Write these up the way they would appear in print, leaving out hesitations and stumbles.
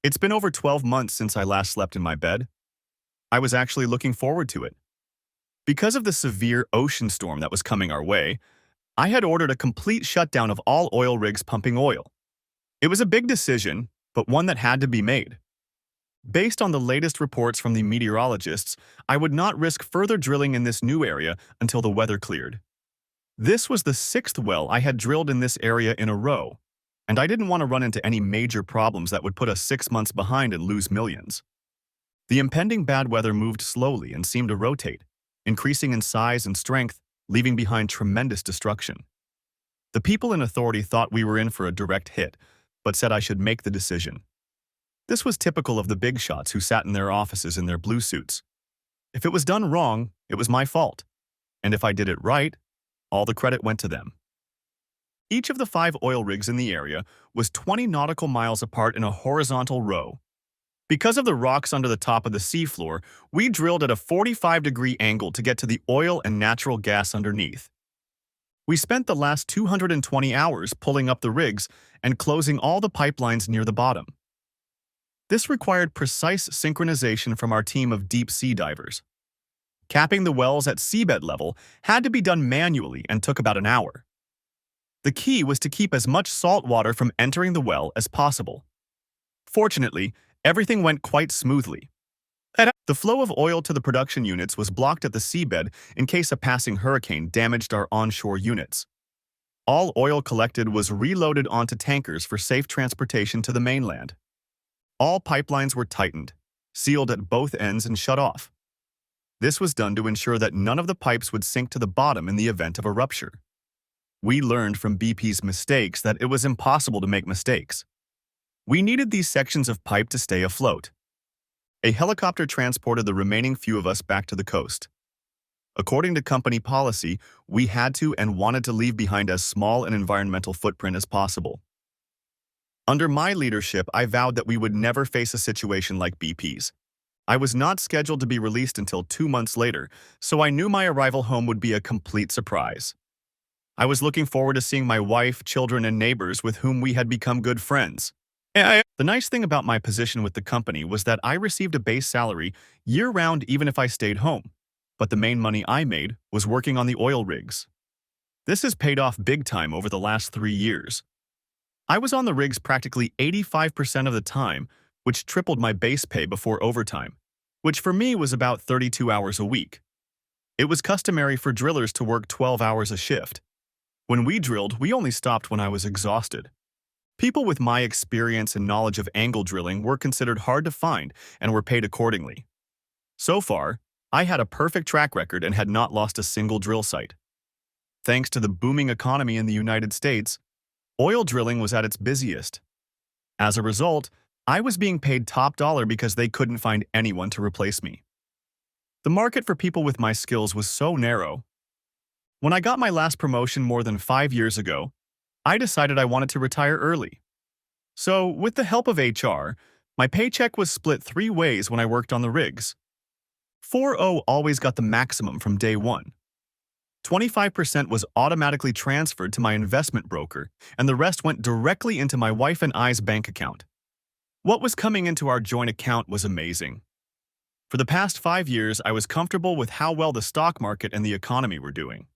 It's been over 12 months since I last slept in my bed. I was actually looking forward to it. Because of the severe ocean storm that was coming our way, I had ordered a complete shutdown of all oil rigs pumping oil. It was a big decision, but one that had to be made. Based on the latest reports from the meteorologists, I would not risk further drilling in this new area until the weather cleared. This was the sixth well I had drilled in this area in a row, and I didn't want to run into any major problems that would put us 6 months behind and lose millions. The impending bad weather moved slowly and seemed to rotate, increasing in size and strength, leaving behind tremendous destruction. The people in authority thought we were in for a direct hit, but said I should make the decision. This was typical of the big shots who sat in their offices in their blue suits. If it was done wrong, it was my fault. And if I did it right, all the credit went to them. Each of the 5 oil rigs in the area was 20 nautical miles apart in a horizontal row. Because of the rocks under the top of the seafloor, we drilled at a 45-degree angle to get to the oil and natural gas underneath. We spent the last 220 hours pulling up the rigs and closing all the pipelines near the bottom. This required precise synchronization from our team of deep-sea divers. Capping the wells at seabed level had to be done manually and took about an hour. The key was to keep as much salt water from entering the well as possible. Fortunately, everything went quite smoothly. The flow of oil to the production units was blocked at the seabed in case a passing hurricane damaged our onshore units. All oil collected was reloaded onto tankers for safe transportation to the mainland. All pipelines were tightened, sealed at both ends and shut off. This was done to ensure that none of the pipes would sink to the bottom in the event of a rupture. We learned from BP's mistakes that it was impossible to make mistakes. We needed these sections of pipe to stay afloat. A helicopter transported the remaining few of us back to the coast. According to company policy, we had to and wanted to leave behind as small an environmental footprint as possible. Under my leadership, I vowed that we would never face a situation like BP's. I was not scheduled to be released until 2 months later, so I knew my arrival home would be a complete surprise. I was looking forward to seeing my wife, children, and neighbors with whom we had become good friends. The nice thing about my position with the company was that I received a base salary year-round even if I stayed home, but the main money I made was working on the oil rigs. This has paid off big time over the last 3 years. I was on the rigs practically 85% of the time, which tripled my base pay before overtime, which for me was about 32 hours a week. It was customary for drillers to work 12 hours a shift. When we drilled, we only stopped when I was exhausted. People with my experience and knowledge of angle drilling were considered hard to find and were paid accordingly. So far, I had a perfect track record and had not lost a single drill site. Thanks to the booming economy in the United States, oil drilling was at its busiest. As a result, I was being paid top dollar because they couldn't find anyone to replace me. The market for people with my skills was so narrow. When I got my last promotion more than 5 years ago, I decided I wanted to retire early. So, with the help of HR, my paycheck was split 3 ways when I worked on the rigs. 4-0 always got the maximum from day 1. 25% was automatically transferred to my investment broker, and the rest went directly into my wife and I's bank account. What was coming into our joint account was amazing. For the past 5 years, I was comfortable with how well the stock market and the economy were doing.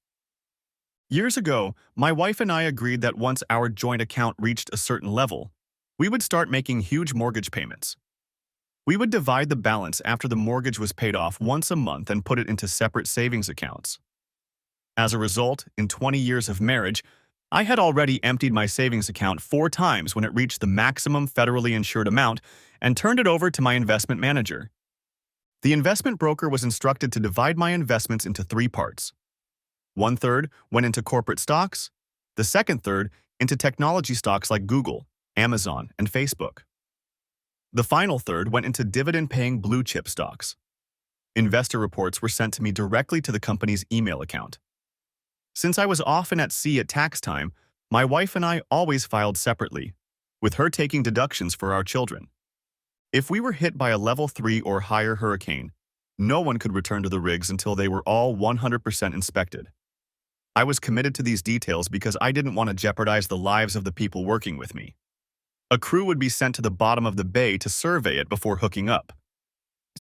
Years ago, my wife and I agreed that once our joint account reached a certain level, we would start making huge mortgage payments. We would divide the balance after the mortgage was paid off once a month and put it into separate savings accounts. As a result, in 20 years of marriage, I had already emptied my savings account 4 times when it reached the maximum federally insured amount and turned it over to my investment manager. The investment broker was instructed to divide my investments into 3 parts. 1/3 went into corporate stocks, the second third into technology stocks like Google, Amazon, and Facebook. The final third went into dividend-paying blue-chip stocks. Investor reports were sent to me directly to the company's email account. Since I was often at sea at tax time, my wife and I always filed separately, with her taking deductions for our children. If we were hit by a level 3 or higher hurricane, no one could return to the rigs until they were all 100% inspected. I was committed to these details because I didn't want to jeopardize the lives of the people working with me. A crew would be sent to the bottom of the bay to survey it before hooking up.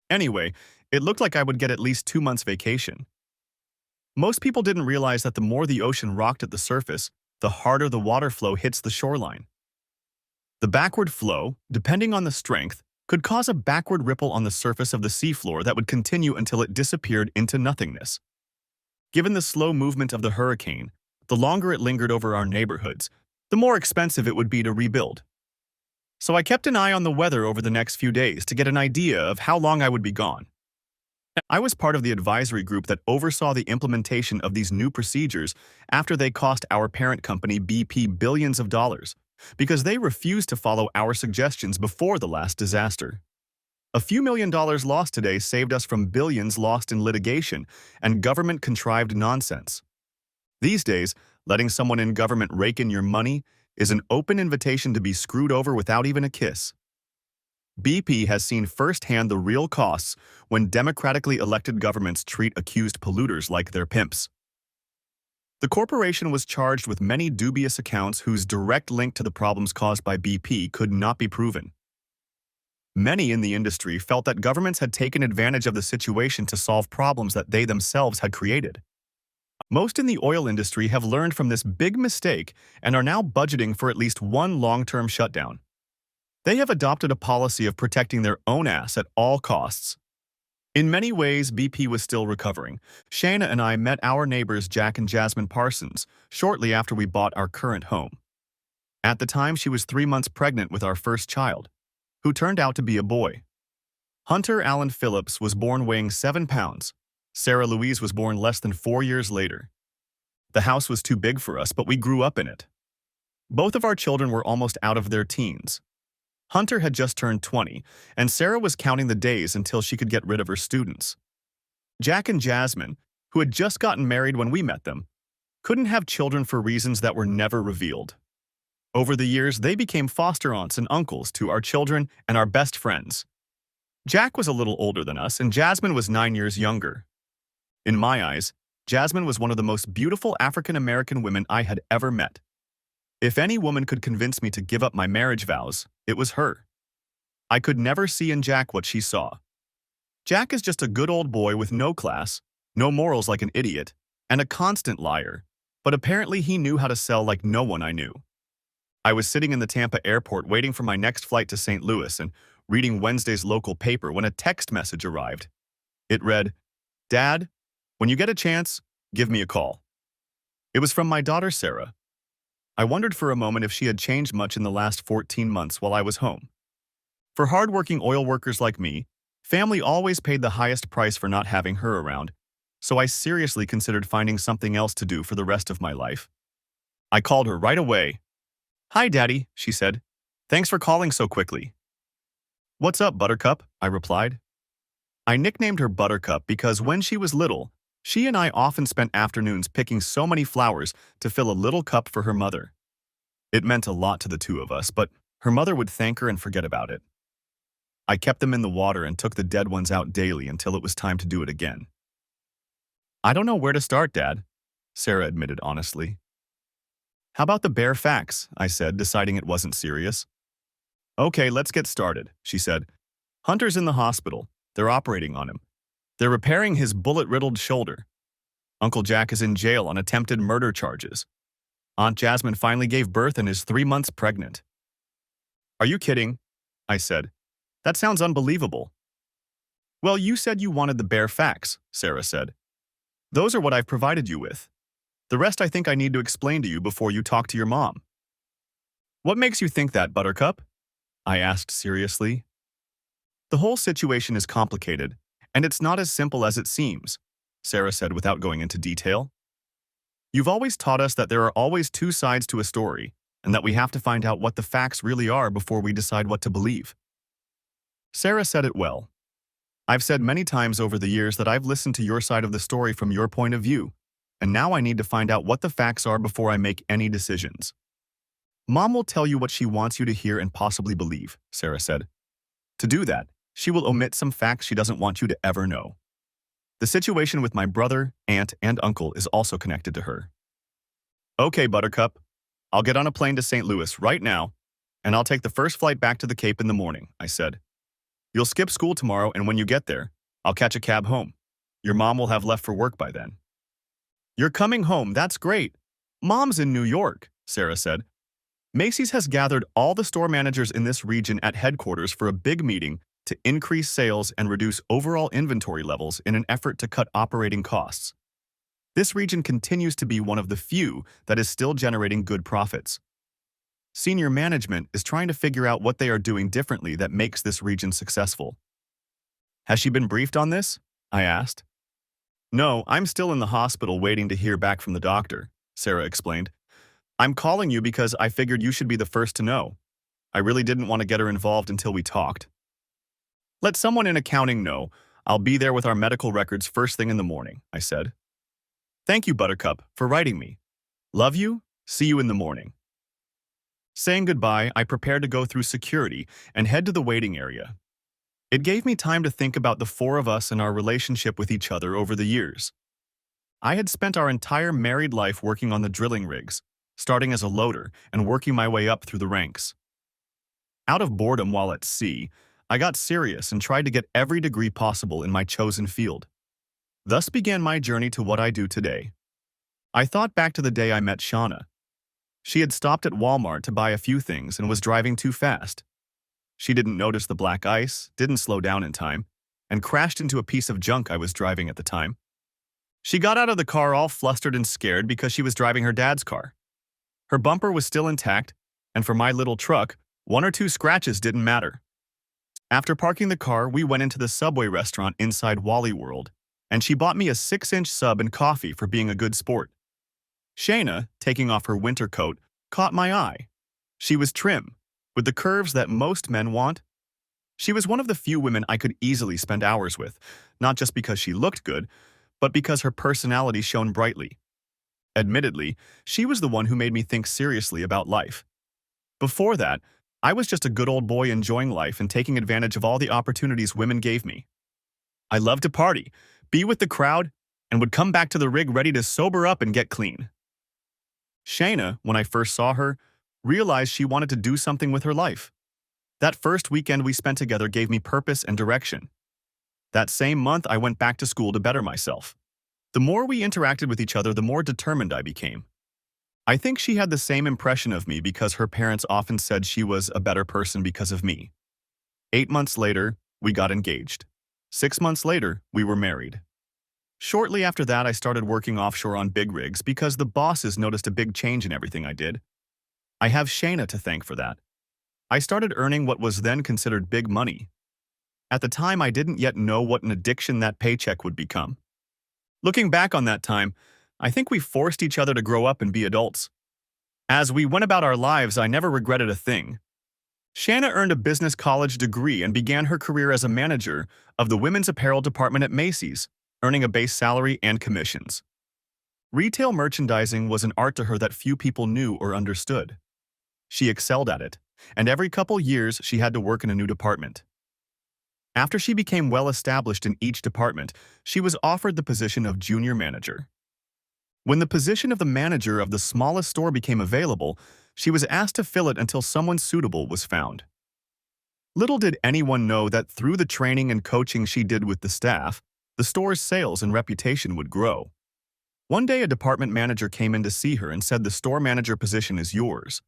Anyway, it looked like I would get at least 2 months vacation. Most people didn't realize that the more the ocean rocked at the surface, the harder the water flow hits the shoreline. The backward flow, depending on the strength, could cause a backward ripple on the surface of the seafloor that would continue until it disappeared into nothingness. Given the slow movement of the hurricane, the longer it lingered over our neighborhoods, the more expensive it would be to rebuild. So I kept an eye on the weather over the next few days to get an idea of how long I would be gone. I was part of the advisory group that oversaw the implementation of these new procedures after they cost our parent company BP billions of dollars, because they refused to follow our suggestions before the last disaster. A few $1 million lost today saved us from billions lost in litigation and government-contrived nonsense. These days, letting someone in government rake in your money is an open invitation to be screwed over without even a kiss. BP has seen firsthand the real costs when democratically elected governments treat accused polluters like their pimps. The corporation was charged with many dubious accounts whose direct link to the problems caused by BP could not be proven. Many in the industry felt that governments had taken advantage of the situation to solve problems that they themselves had created. Most in the oil industry have learned from this big mistake and are now budgeting for at least one long-term shutdown. They have adopted a policy of protecting their own ass at all costs. In many ways, BP was still recovering. Shana and I met our neighbors Jack and Jasmine Parsons shortly after we bought our current home. At the time, she was 3 months pregnant with our first child, who turned out to be a boy. Hunter Allen Phillips was born weighing 7 pounds. Sarah Louise was born less than 4 years later. The house was too big for us, but we grew up in it. Both of our children were almost out of their teens. Hunter had just turned 20, and Sarah was counting the days until she could get rid of her students. Jack and Jasmine, who had just gotten married when we met them, couldn't have children for reasons that were never revealed. Over the years, they became foster aunts and uncles to our children and our best friends. Jack was a little older than us, and Jasmine was 9 years younger. In my eyes, Jasmine was one of the most beautiful African-American women I had ever met. If any woman could convince me to give up my marriage vows, it was her. I could never see in Jack what she saw. Jack is just a good old boy with no class, no morals like an idiot, and a constant liar, but apparently he knew how to sell like no one I knew. I was sitting in the Tampa airport waiting for my next flight to St. Louis and reading Wednesday's local paper when a text message arrived. It read, "Dad, when you get a chance, give me a call." It was from my daughter Sarah. I wondered for a moment if she had changed much in the last 14 months while I was home. For hardworking oil workers like me, family always paid the highest price for not having her around, so I seriously considered finding something else to do for the rest of my life. I called her right away. "Hi, Daddy," she said. "Thanks for calling so quickly." "What's up, Buttercup?" I replied. I nicknamed her Buttercup because when she was little, she and I often spent afternoons picking so many flowers to fill a little cup for her mother. It meant a lot to the two of us, but her mother would thank her and forget about it. I kept them in the water and took the dead ones out daily until it was time to do it again. "I don't know where to start, Dad," Sarah admitted honestly. "How about the bare facts?" I said, deciding it wasn't serious. "Okay, let's get started," she said. "Hunter's in the hospital. They're operating on him. They're repairing his bullet-riddled shoulder. Uncle Jack is in jail on attempted murder charges. Aunt Jasmine finally gave birth and is 3 months pregnant." "Are you kidding?" I said. "That sounds unbelievable." "Well, you said you wanted the bare facts," Sarah said. "Those are what I've provided you with. The rest I think I need to explain to you before you talk to your mom." "What makes you think that, Buttercup?" I asked seriously. "The whole situation is complicated, and it's not as simple as it seems," Sarah said without going into detail. "You've always taught us that there are always two sides to a story, and that we have to find out what the facts really are before we decide what to believe." Sarah said it well. "I've said many times over the years that I've listened to your side of the story from your point of view, and now I need to find out what the facts are before I make any decisions." "Mom will tell you what she wants you to hear and possibly believe," Sarah said. "To do that, she will omit some facts she doesn't want you to ever know. The situation with my brother, aunt, and uncle is also connected to her." "Okay, Buttercup. I'll get on a plane to St. Louis right now, and I'll take the first flight back to the Cape in the morning, I said. You'll skip school tomorrow, and when you get there, I'll catch a cab home. Your mom will have left for work by then. You're coming home, that's great. Mom's in New York, Sarah said. Macy's has gathered all the store managers in this region at headquarters for a big meeting to increase sales and reduce overall inventory levels in an effort to cut operating costs. This region continues to be one of the few that is still generating good profits. Senior management is trying to figure out what they are doing differently that makes this region successful. Has she been briefed on this? I asked. No, I'm still in the hospital waiting to hear back from the doctor, Sarah explained. I'm calling you because I figured you should be the first to know. I really didn't want to get her involved until we talked. Let someone in accounting know. I'll be there with our medical records first thing in the morning, I said. Thank you, Buttercup, for writing me. Love you. See you in the morning. Saying goodbye, I prepared to go through security and head to the waiting area. It gave me time to think about the four of us and our relationship with each other over the years. I had spent our entire married life working on the drilling rigs, starting as a loader and working my way up through the ranks. Out of boredom while at sea, I got serious and tried to get every degree possible in my chosen field. Thus began my journey to what I do today. I thought back to the day I met Shauna. She had stopped at Walmart to buy a few things and was driving too fast. She didn't notice the black ice, didn't slow down in time, and crashed into a piece of junk I was driving at the time. She got out of the car all flustered and scared because she was driving her dad's car. Her bumper was still intact, and for my little truck, 1 or 2 scratches didn't matter. After parking the car, we went into the Subway restaurant inside Wally World, and she bought me a 6-inch sub and coffee for being a good sport. Shayna, taking off her winter coat, caught my eye. She was trim, with the curves that most men want. She was one of the few women I could easily spend hours with, not just because she looked good, but because her personality shone brightly. Admittedly, she was the one who made me think seriously about life. Before that, I was just a good old boy enjoying life and taking advantage of all the opportunities women gave me. I loved to party, be with the crowd, and would come back to the rig ready to sober up and get clean. Shayna, when I first saw her, realized she wanted to do something with her life. That first weekend we spent together gave me purpose and direction. That same month, I went back to school to better myself. The more we interacted with each other, the more determined I became. I think she had the same impression of me because her parents often said she was a better person because of me. 8 months later, we got engaged. 6 months later, we were married. Shortly after that, I started working offshore on big rigs because the bosses noticed a big change in everything I did. I have Shayna to thank for that. I started earning what was then considered big money. At the time, I didn't yet know what an addiction that paycheck would become. Looking back on that time, I think we forced each other to grow up and be adults. As we went about our lives, I never regretted a thing. Shayna earned a business college degree and began her career as a manager of the women's apparel department at Macy's, earning a base salary and commissions. Retail merchandising was an art to her that few people knew or understood. She excelled at it, and every couple years she had to work in a new department. After she became well established in each department, she was offered the position of junior manager. When the position of the manager of the smallest store became available, she was asked to fill it until someone suitable was found. Little did anyone know that through the training and coaching she did with the staff, the store's sales and reputation would grow. One day, a department manager came in to see her and said the store manager position is yours.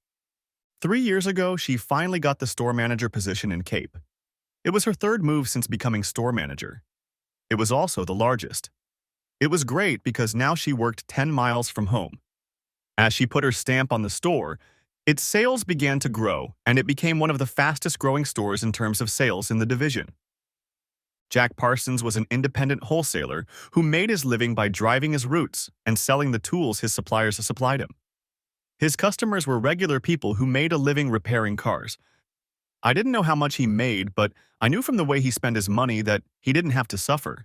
3 years ago, she finally got the store manager position in Cape. It was her third move since becoming store manager. It was also the largest. It was great because now she worked 10 miles from home. As she put her stamp on the store, its sales began to grow, and it became one of the fastest-growing stores in terms of sales in the division. Jack Parsons was an independent wholesaler who made his living by driving his routes and selling the tools his suppliers supplied him. His customers were regular people who made a living repairing cars. I didn't know how much he made, but I knew from the way he spent his money that he didn't have to suffer.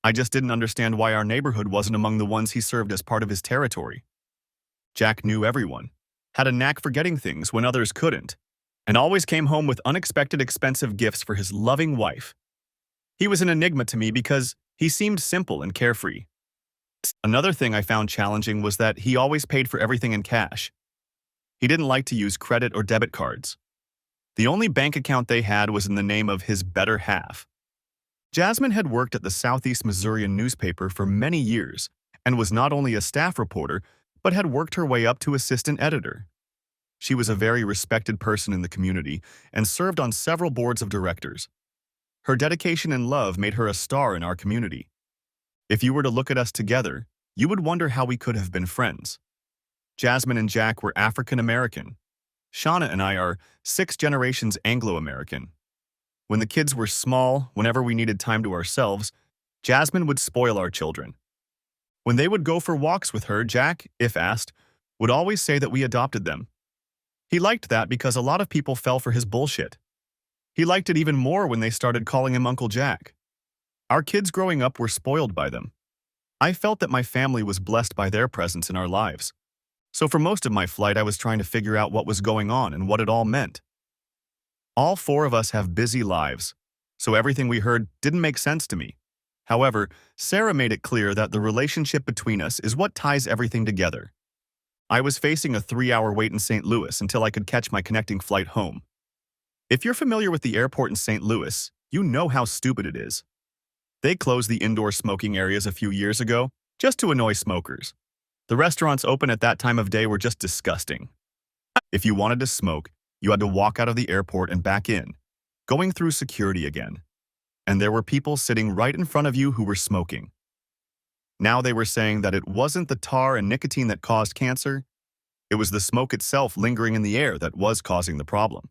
I just didn't understand why our neighborhood wasn't among the ones he served as part of his territory. Jack knew everyone, had a knack for getting things when others couldn't, and always came home with unexpected expensive gifts for his loving wife. He was an enigma to me because he seemed simple and carefree. Another thing I found challenging was that he always paid for everything in cash. He didn't like to use credit or debit cards. The only bank account they had was in the name of his better half. Jasmine had worked at the Southeast Missourian newspaper for many years and was not only a staff reporter, but had worked her way up to assistant editor. She was a very respected person in the community and served on several boards of directors. Her dedication and love made her a star in our community. If you were to look at us together, you would wonder how we could have been friends. Jasmine and Jack were African American. Shauna and I are 6 generations Anglo-American. When the kids were small, whenever we needed time to ourselves, Jasmine would spoil our children. When they would go for walks with her, Jack, if asked, would always say that we adopted them. He liked that because a lot of people fell for his bullshit. He liked it even more when they started calling him Uncle Jack. Our kids growing up were spoiled by them. I felt that my family was blessed by their presence in our lives. So for most of my flight, I was trying to figure out what was going on and what it all meant. All 4 of us have busy lives, so everything we heard didn't make sense to me. However, Sarah made it clear that the relationship between us is what ties everything together. I was facing a 3-hour wait in St. Louis until I could catch my connecting flight home. If you're familiar with the airport in St. Louis, you know how stupid it is. They closed the indoor smoking areas a few years ago just to annoy smokers. The restaurants open at that time of day were just disgusting. If you wanted to smoke, you had to walk out of the airport and back in, going through security again. And there were people sitting right in front of you who were smoking. Now they were saying that it wasn't the tar and nicotine that caused cancer, it was the smoke itself lingering in the air that was causing the problem.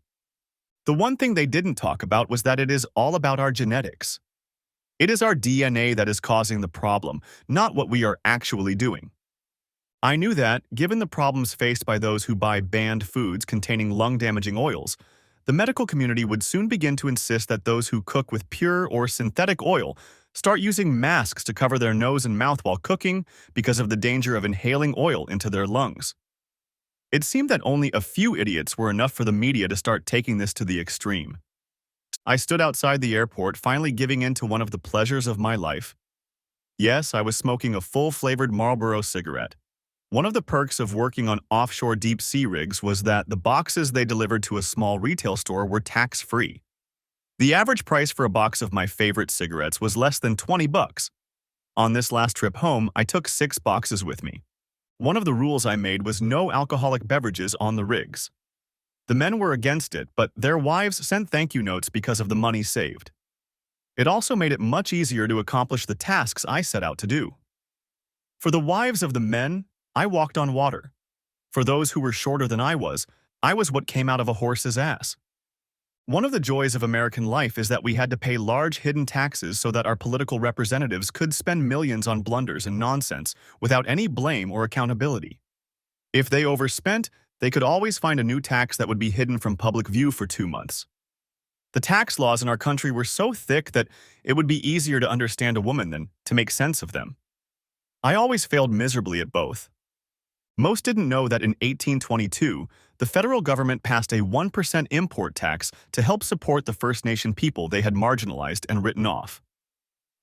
The one thing they didn't talk about was that it is all about our genetics. It is our DNA that is causing the problem, not what we are actually doing. I knew that, given the problems faced by those who buy banned foods containing lung-damaging oils, the medical community would soon begin to insist that those who cook with pure or synthetic oil start using masks to cover their nose and mouth while cooking because of the danger of inhaling oil into their lungs. It seemed that only a few idiots were enough for the media to start taking this to the extreme. I stood outside the airport, finally giving in to one of the pleasures of my life. Yes, I was smoking a full-flavored Marlboro cigarette. One of the perks of working on offshore deep-sea rigs was that the boxes they delivered to a small retail store were tax-free. The average price for a box of my favorite cigarettes was less than $20. On this last trip home, I took 6 boxes with me. One of the rules I made was no alcoholic beverages on the rigs. The men were against it, but their wives sent thank you notes because of the money saved. It also made it much easier to accomplish the tasks I set out to do. For the wives of the men, I walked on water. For those who were shorter than I was what came out of a horse's ass. One of the joys of American life is that we had to pay large hidden taxes so that our political representatives could spend millions on blunders and nonsense without any blame or accountability. If they overspent, they could always find a new tax that would be hidden from public view for 2 months. The tax laws in our country were so thick that it would be easier to understand a woman than to make sense of them. I always failed miserably at both. Most didn't know that in 1822, the federal government passed a 1% import tax to help support the First Nation people they had marginalized and written off.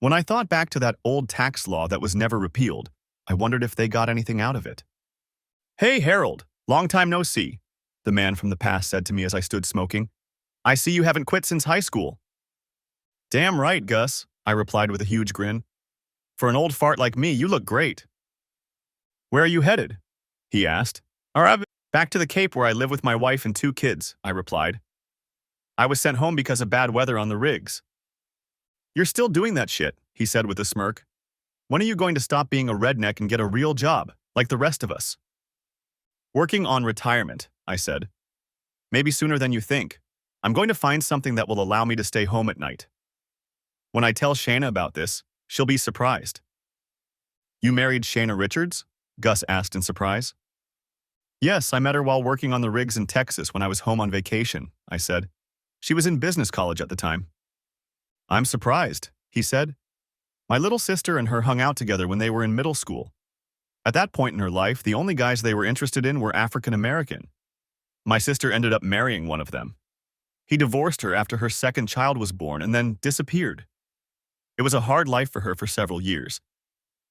When I thought back to that old tax law that was never repealed, I wondered if they got anything out of it. "Hey, Harold, long time no see," the man from the past said to me as I stood smoking. "I see you haven't quit since high school." "Damn right, Gus," I replied with a huge grin. "For an old fart like me, you look great." "Where are you headed?" he asked. "Back to the Cape where I live with my wife and 2 kids," I replied. "I was sent home because of bad weather on the rigs." "You're still doing that shit," he said with a smirk. "When are you going to stop being a redneck and get a real job, like the rest of us?" "Working on retirement," I said. "Maybe sooner than you think. I'm going to find something that will allow me to stay home at night." When I tell Shayna about this, she'll be surprised. "You married Shayna Richards?" Gus asked in surprise. "Yes, I met her while working on the rigs in Texas when I was home on vacation," I said. "She was in business college at the time." "I'm surprised," he said. "My little sister and her hung out together when they were in middle school. At that point in her life, the only guys they were interested in were African American. My sister ended up marrying one of them. He divorced her after her second child was born and then disappeared. It was a hard life for her for several years.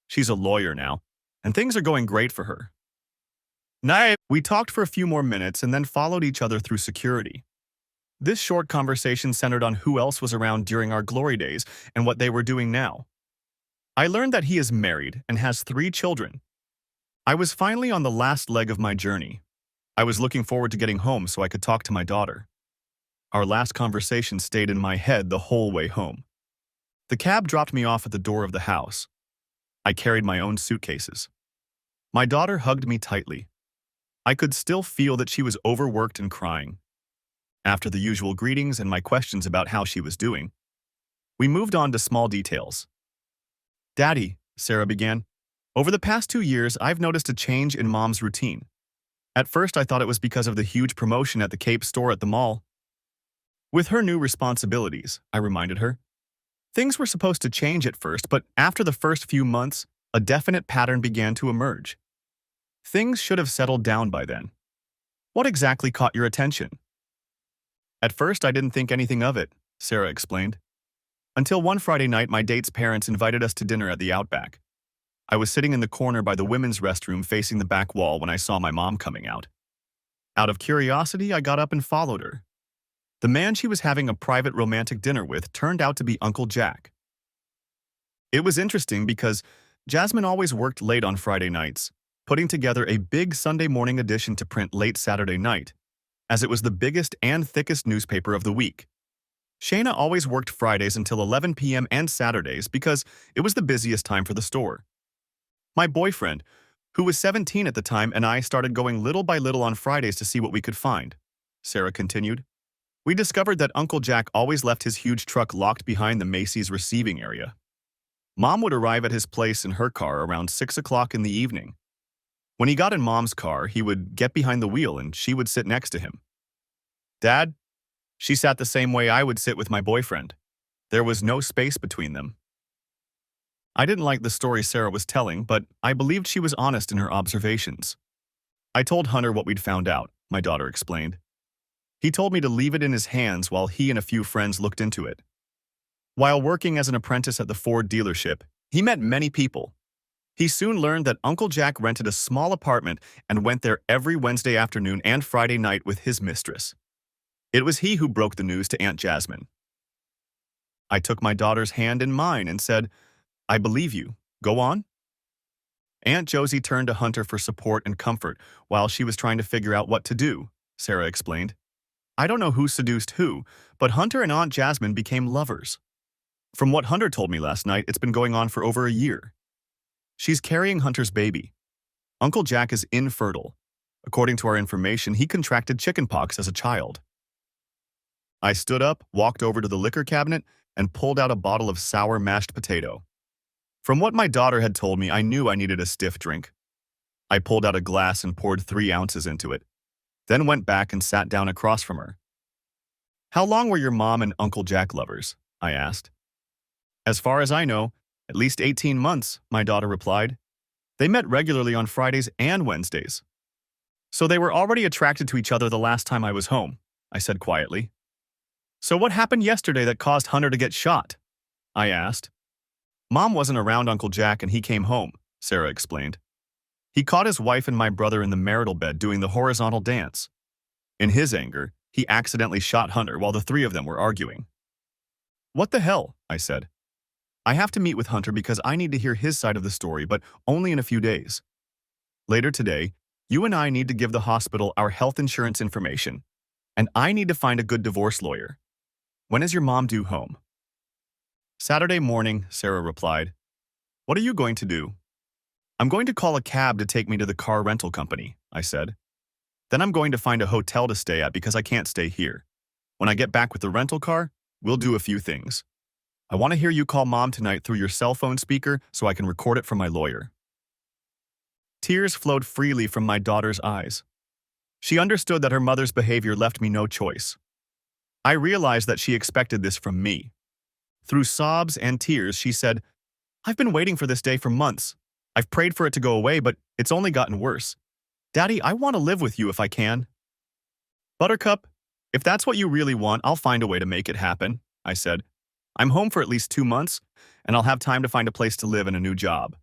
She's a lawyer now, and things are going great for her." We talked for a few more minutes and then followed each other through security. This short conversation centered on who else was around during our glory days and what they were doing now. I learned that he is married and has 3 children. I was finally on the last leg of my journey. I was looking forward to getting home so I could talk to my daughter. Our last conversation stayed in my head the whole way home. The cab dropped me off at the door of the house. I carried my own suitcases. My daughter hugged me tightly. I could still feel that she was overworked and crying. After the usual greetings and my questions about how she was doing, we moved on to small details. "Daddy," Sarah began, "over the past 2 years, I've noticed a change in Mom's routine. At first, I thought it was because of the huge promotion at the Cape store at the mall. With her new responsibilities," I reminded her. "Things were supposed to change at first, but after the first few months, a definite pattern began to emerge. Things should have settled down by then. What exactly caught your attention?" "At first, I didn't think anything of it," Sarah explained. "Until one Friday night, my date's parents invited us to dinner at the Outback. I was sitting in the corner by the women's restroom facing the back wall when I saw my mom coming out. Out of curiosity, I got up and followed her. The man she was having a private romantic dinner with turned out to be Uncle Jack. It was interesting because Jasmine always worked late on Friday nights, putting together a big Sunday morning edition to print late Saturday night, as it was the biggest and thickest newspaper of the week. Shayna always worked Fridays until 11 p.m. and Saturdays because it was the busiest time for the store. My boyfriend, who was 17 at the time, and I started going little by little on Fridays to see what we could find," Sarah continued. "We discovered that Uncle Jack always left his huge truck locked behind the Macy's receiving area. Mom would arrive at his place in her car around 6 o'clock in the evening. When he got in Mom's car, he would get behind the wheel and she would sit next to him. Dad, she sat the same way I would sit with my boyfriend. There was no space between them." I didn't like the story Sarah was telling, but I believed she was honest in her observations. "I told Hunter what we'd found out," my daughter explained. "He told me to leave it in his hands while he and a few friends looked into it. While working as an apprentice at the Ford dealership, he met many people. He soon learned that Uncle Jack rented a small apartment and went there every Wednesday afternoon and Friday night with his mistress. It was he who broke the news to Aunt Jasmine." I took my daughter's hand in mine and said, "I believe you. Go on." "Aunt Josie turned to Hunter for support and comfort while she was trying to figure out what to do," Sarah explained. "I don't know who seduced who, but Hunter and Aunt Jasmine became lovers. From what Hunter told me last night, it's been going on for over a year. She's carrying Hunter's baby. Uncle Jack is infertile. According to our information, he contracted chickenpox as a child." I stood up, walked over to the liquor cabinet, and pulled out a bottle of sour mashed potato. From what my daughter had told me, I knew I needed a stiff drink. I pulled out a glass and poured 3 ounces into it, then went back and sat down across from her. "How long were your mom and Uncle Jack lovers?" I asked. "As far as I know, at least 18 months, my daughter replied. "They met regularly on Fridays and Wednesdays." "So they were already attracted to each other the last time I was home," I said quietly. "So what happened yesterday that caused Hunter to get shot?" I asked. "Mom wasn't around Uncle Jack and he came home," Sarah explained. "He caught his wife and my brother in the marital bed doing the horizontal dance. In his anger, he accidentally shot Hunter while the 3 of them were arguing." "What the hell?" I said. "I have to meet with Hunter because I need to hear his side of the story, but only in a few days. Later today, you and I need to give the hospital our health insurance information, and I need to find a good divorce lawyer. When is your mom due home?" "Saturday morning," Sarah replied. "What are you going to do?" "I'm going to call a cab to take me to the car rental company," I said. "Then I'm going to find a hotel to stay at because I can't stay here. When I get back with the rental car, we'll do a few things. I want to hear you call Mom tonight through your cell phone speaker so I can record it for my lawyer." Tears flowed freely from my daughter's eyes. She understood that her mother's behavior left me no choice. I realized that she expected this from me. Through sobs and tears, she said, "I've been waiting for this day for months. I've prayed for it to go away, but it's only gotten worse. Daddy, I want to live with you if I can." "Buttercup, if that's what you really want, I'll find a way to make it happen," I said. "I'm home for at least 2 months, and I'll have time to find a place to live and a new job.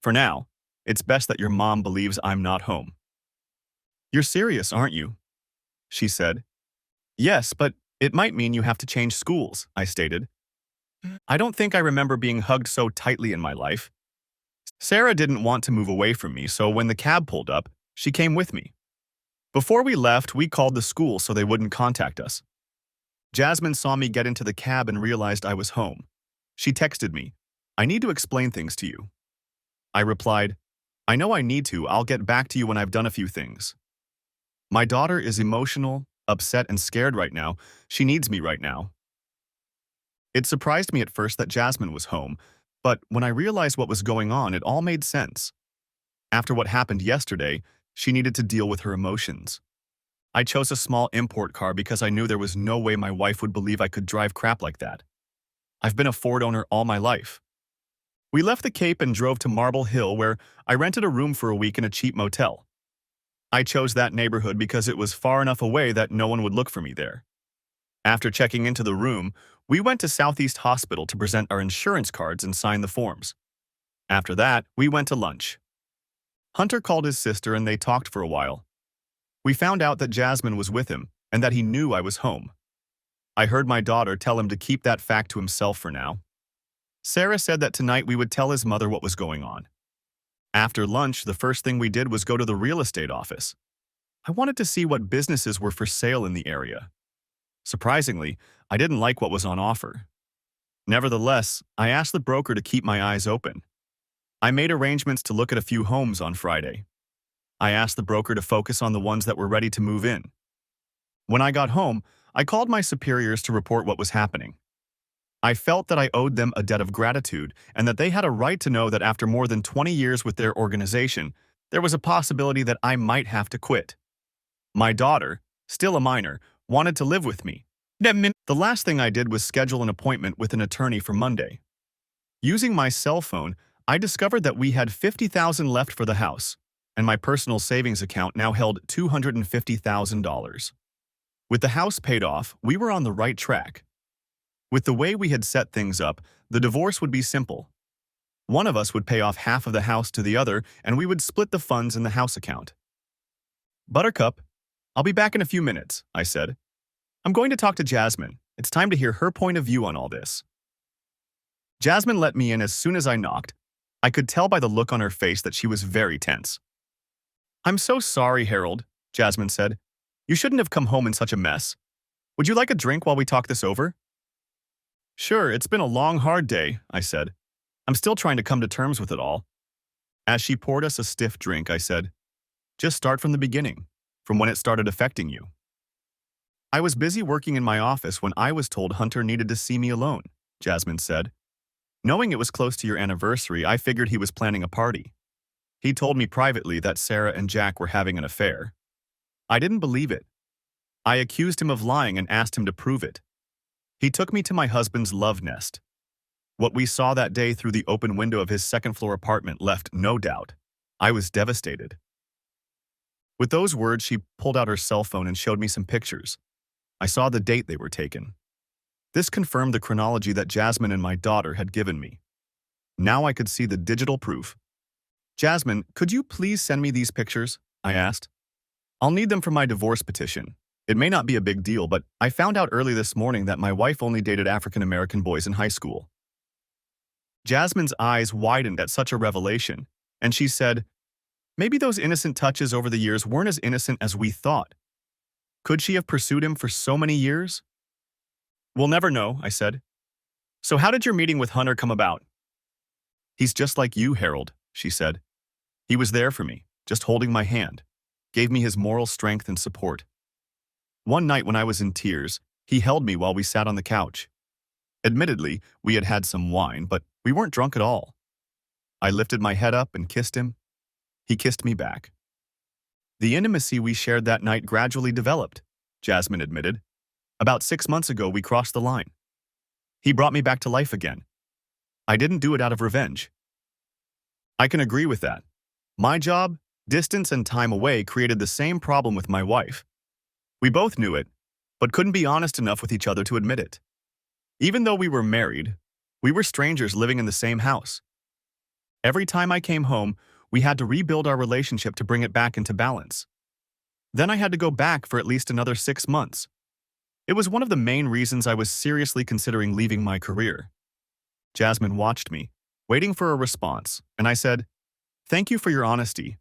For now, it's best that your mom believes I'm not home." You're serious, aren't you? She said. Yes, but it might mean you have to change schools, I stated. I don't think I remember being hugged so tightly in my life. Sarah didn't want to move away from me, so when the cab pulled up, she came with me. Before we left, we called the school so they wouldn't contact us. Jasmine saw me get into the cab and realized I was home. She texted me, I need to explain things to you. I replied, I know I need to, I'll get back to you when I've done a few things. My daughter is emotional, upset, and scared right now. She needs me right now. It surprised me at first that Jasmine was home, but when I realized what was going on, it all made sense. After what happened yesterday, she needed to deal with her emotions. I chose a small import car because I knew there was no way my wife would believe I could drive crap like that. I've been a Ford owner all my life. We left the Cape and drove to Marble Hill, where I rented a room for a week in a cheap motel. I chose that neighborhood because it was far enough away that no one would look for me there. After checking into the room, we went to Southeast Hospital to present our insurance cards and sign the forms. After that, we went to lunch. Hunter called his sister and they talked for a while. We found out that Jasmine was with him and that he knew I was home. I heard my daughter tell him to keep that fact to himself for now. Sarah said that tonight we would tell his mother what was going on. After lunch, the first thing we did was go to the real estate office. I wanted to see what businesses were for sale in the area. Surprisingly, I didn't like what was on offer. Nevertheless, I asked the broker to keep my eyes open. I made arrangements to look at a few homes on Friday. I asked the broker to focus on the ones that were ready to move in. When I got home, I called my superiors to report what was happening. I felt that I owed them a debt of gratitude and that they had a right to know that after more than 20 years with their organization, there was a possibility that I might have to quit. My daughter, still a minor, wanted to live with me. The last thing I did was schedule an appointment with an attorney for Monday. Using my cell phone, I discovered that we had $50,000 left for the house, and my personal savings account now held $250,000. With the house paid off, we were on the right track. With the way we had set things up, the divorce would be simple. One of us would pay off half of the house to the other, and we would split the funds in the house account. Buttercup, I'll be back in a few minutes, I said. I'm going to talk to Jasmine. It's time to hear her point of view on all this. Jasmine let me in as soon as I knocked. I could tell by the look on her face that she was very tense. I'm so sorry, Harold, Jasmine said. You shouldn't have come home in such a mess. Would you like a drink while we talk this over? Sure, it's been a long, hard day, I said. I'm still trying to come to terms with it all. As she poured us a stiff drink, I said, just start from the beginning, from when it started affecting you. I was busy working in my office when I was told Hunter needed to see me alone, Jasmine said. Knowing it was close to your anniversary, I figured he was planning a party. He told me privately that Sarah and Jack were having an affair. I didn't believe it. I accused him of lying and asked him to prove it. He took me to my husband's love nest. What we saw that day through the open window of his second-floor apartment left no doubt. I was devastated. With those words, she pulled out her cell phone and showed me some pictures. I saw the date they were taken. This confirmed the chronology that Jasmine and my daughter had given me. Now I could see the digital proof. Jasmine, could you please send me these pictures? I asked. I'll need them for my divorce petition. It may not be a big deal, but I found out early this morning that my wife only dated African-American boys in high school. Jasmine's eyes widened at such a revelation, and she said, maybe those innocent touches over the years weren't as innocent as we thought. Could she have pursued him for so many years? We'll never know, I said. So how did your meeting with Hunter come about? He's just like you, Harold, she said. He was there for me, just holding my hand, gave me his moral strength and support. One night when I was in tears, he held me while we sat on the couch. Admittedly, we had had some wine, but we weren't drunk at all. I lifted my head up and kissed him. He kissed me back. The intimacy we shared that night gradually developed, Jasmine admitted. About 6 months ago, we crossed the line. He brought me back to life again. I didn't do it out of revenge. I can agree with that. My job, distance, and time away created the same problem with my wife. We both knew it, but couldn't be honest enough with each other to admit it. Even though we were married, we were strangers living in the same house. Every time I came home, we had to rebuild our relationship to bring it back into balance. Then I had to go back for at least another 6 months. It was one of the main reasons I was seriously considering leaving my career. Jasmine watched me, waiting for a response, and I said, "Thank you for your honesty.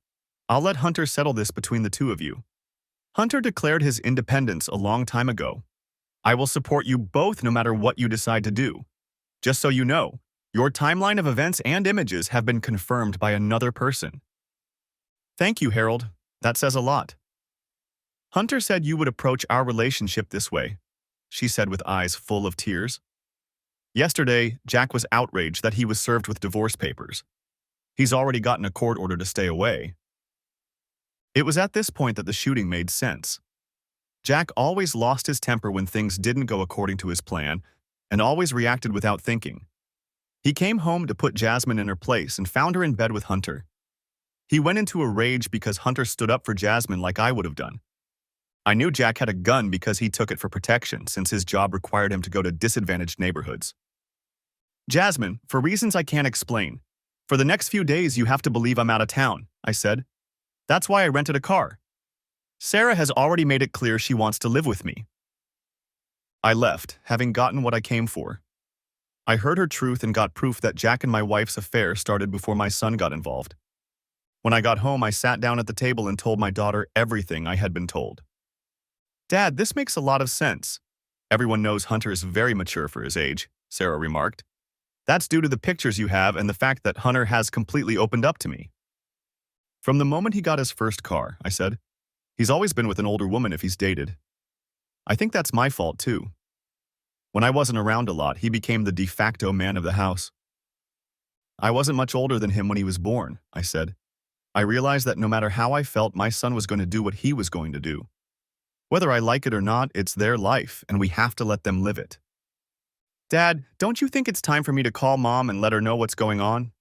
I'll let Hunter settle this between the two of you. Hunter declared his independence a long time ago. I will support you both no matter what you decide to do. Just so you know, your timeline of events and images have been confirmed by another person." "Thank you, Harold. That says a lot." "Hunter said you would approach our relationship this way," she said with eyes full of tears. "Yesterday, Jack was outraged that he was served with divorce papers. He's already gotten a court order to stay away." It was at this point that the shooting made sense. Jack always lost his temper when things didn't go according to his plan and always reacted without thinking. He came home to put Jasmine in her place and found her in bed with Hunter. He went into a rage because Hunter stood up for Jasmine like I would have done. I knew Jack had a gun because he took it for protection since his job required him to go to disadvantaged neighborhoods. "Jasmine, for reasons I can't explain, for the next few days you have to believe I'm out of town," I said. "That's why I rented a car. Sarah has already made it clear she wants to live with me." I left, having gotten what I came for. I heard her truth and got proof that Jack and my wife's affair started before my son got involved. When I got home, I sat down at the table and told my daughter everything I had been told. "Dad, this makes a lot of sense. Everyone knows Hunter is very mature for his age," Sarah remarked. "That's due to the pictures you have and the fact that Hunter has completely opened up to me." "From the moment he got his first car," I said. "He's always been with an older woman if he's dated. I think that's my fault too. When I wasn't around a lot, he became the de facto man of the house." "I wasn't much older than him when he was born," I said. "I realized that no matter how I felt, my son was going to do what he was going to do. Whether I like it or not, it's their life, and we have to let them live it." "Dad, don't you think it's time for me to call Mom and let her know what's going on?"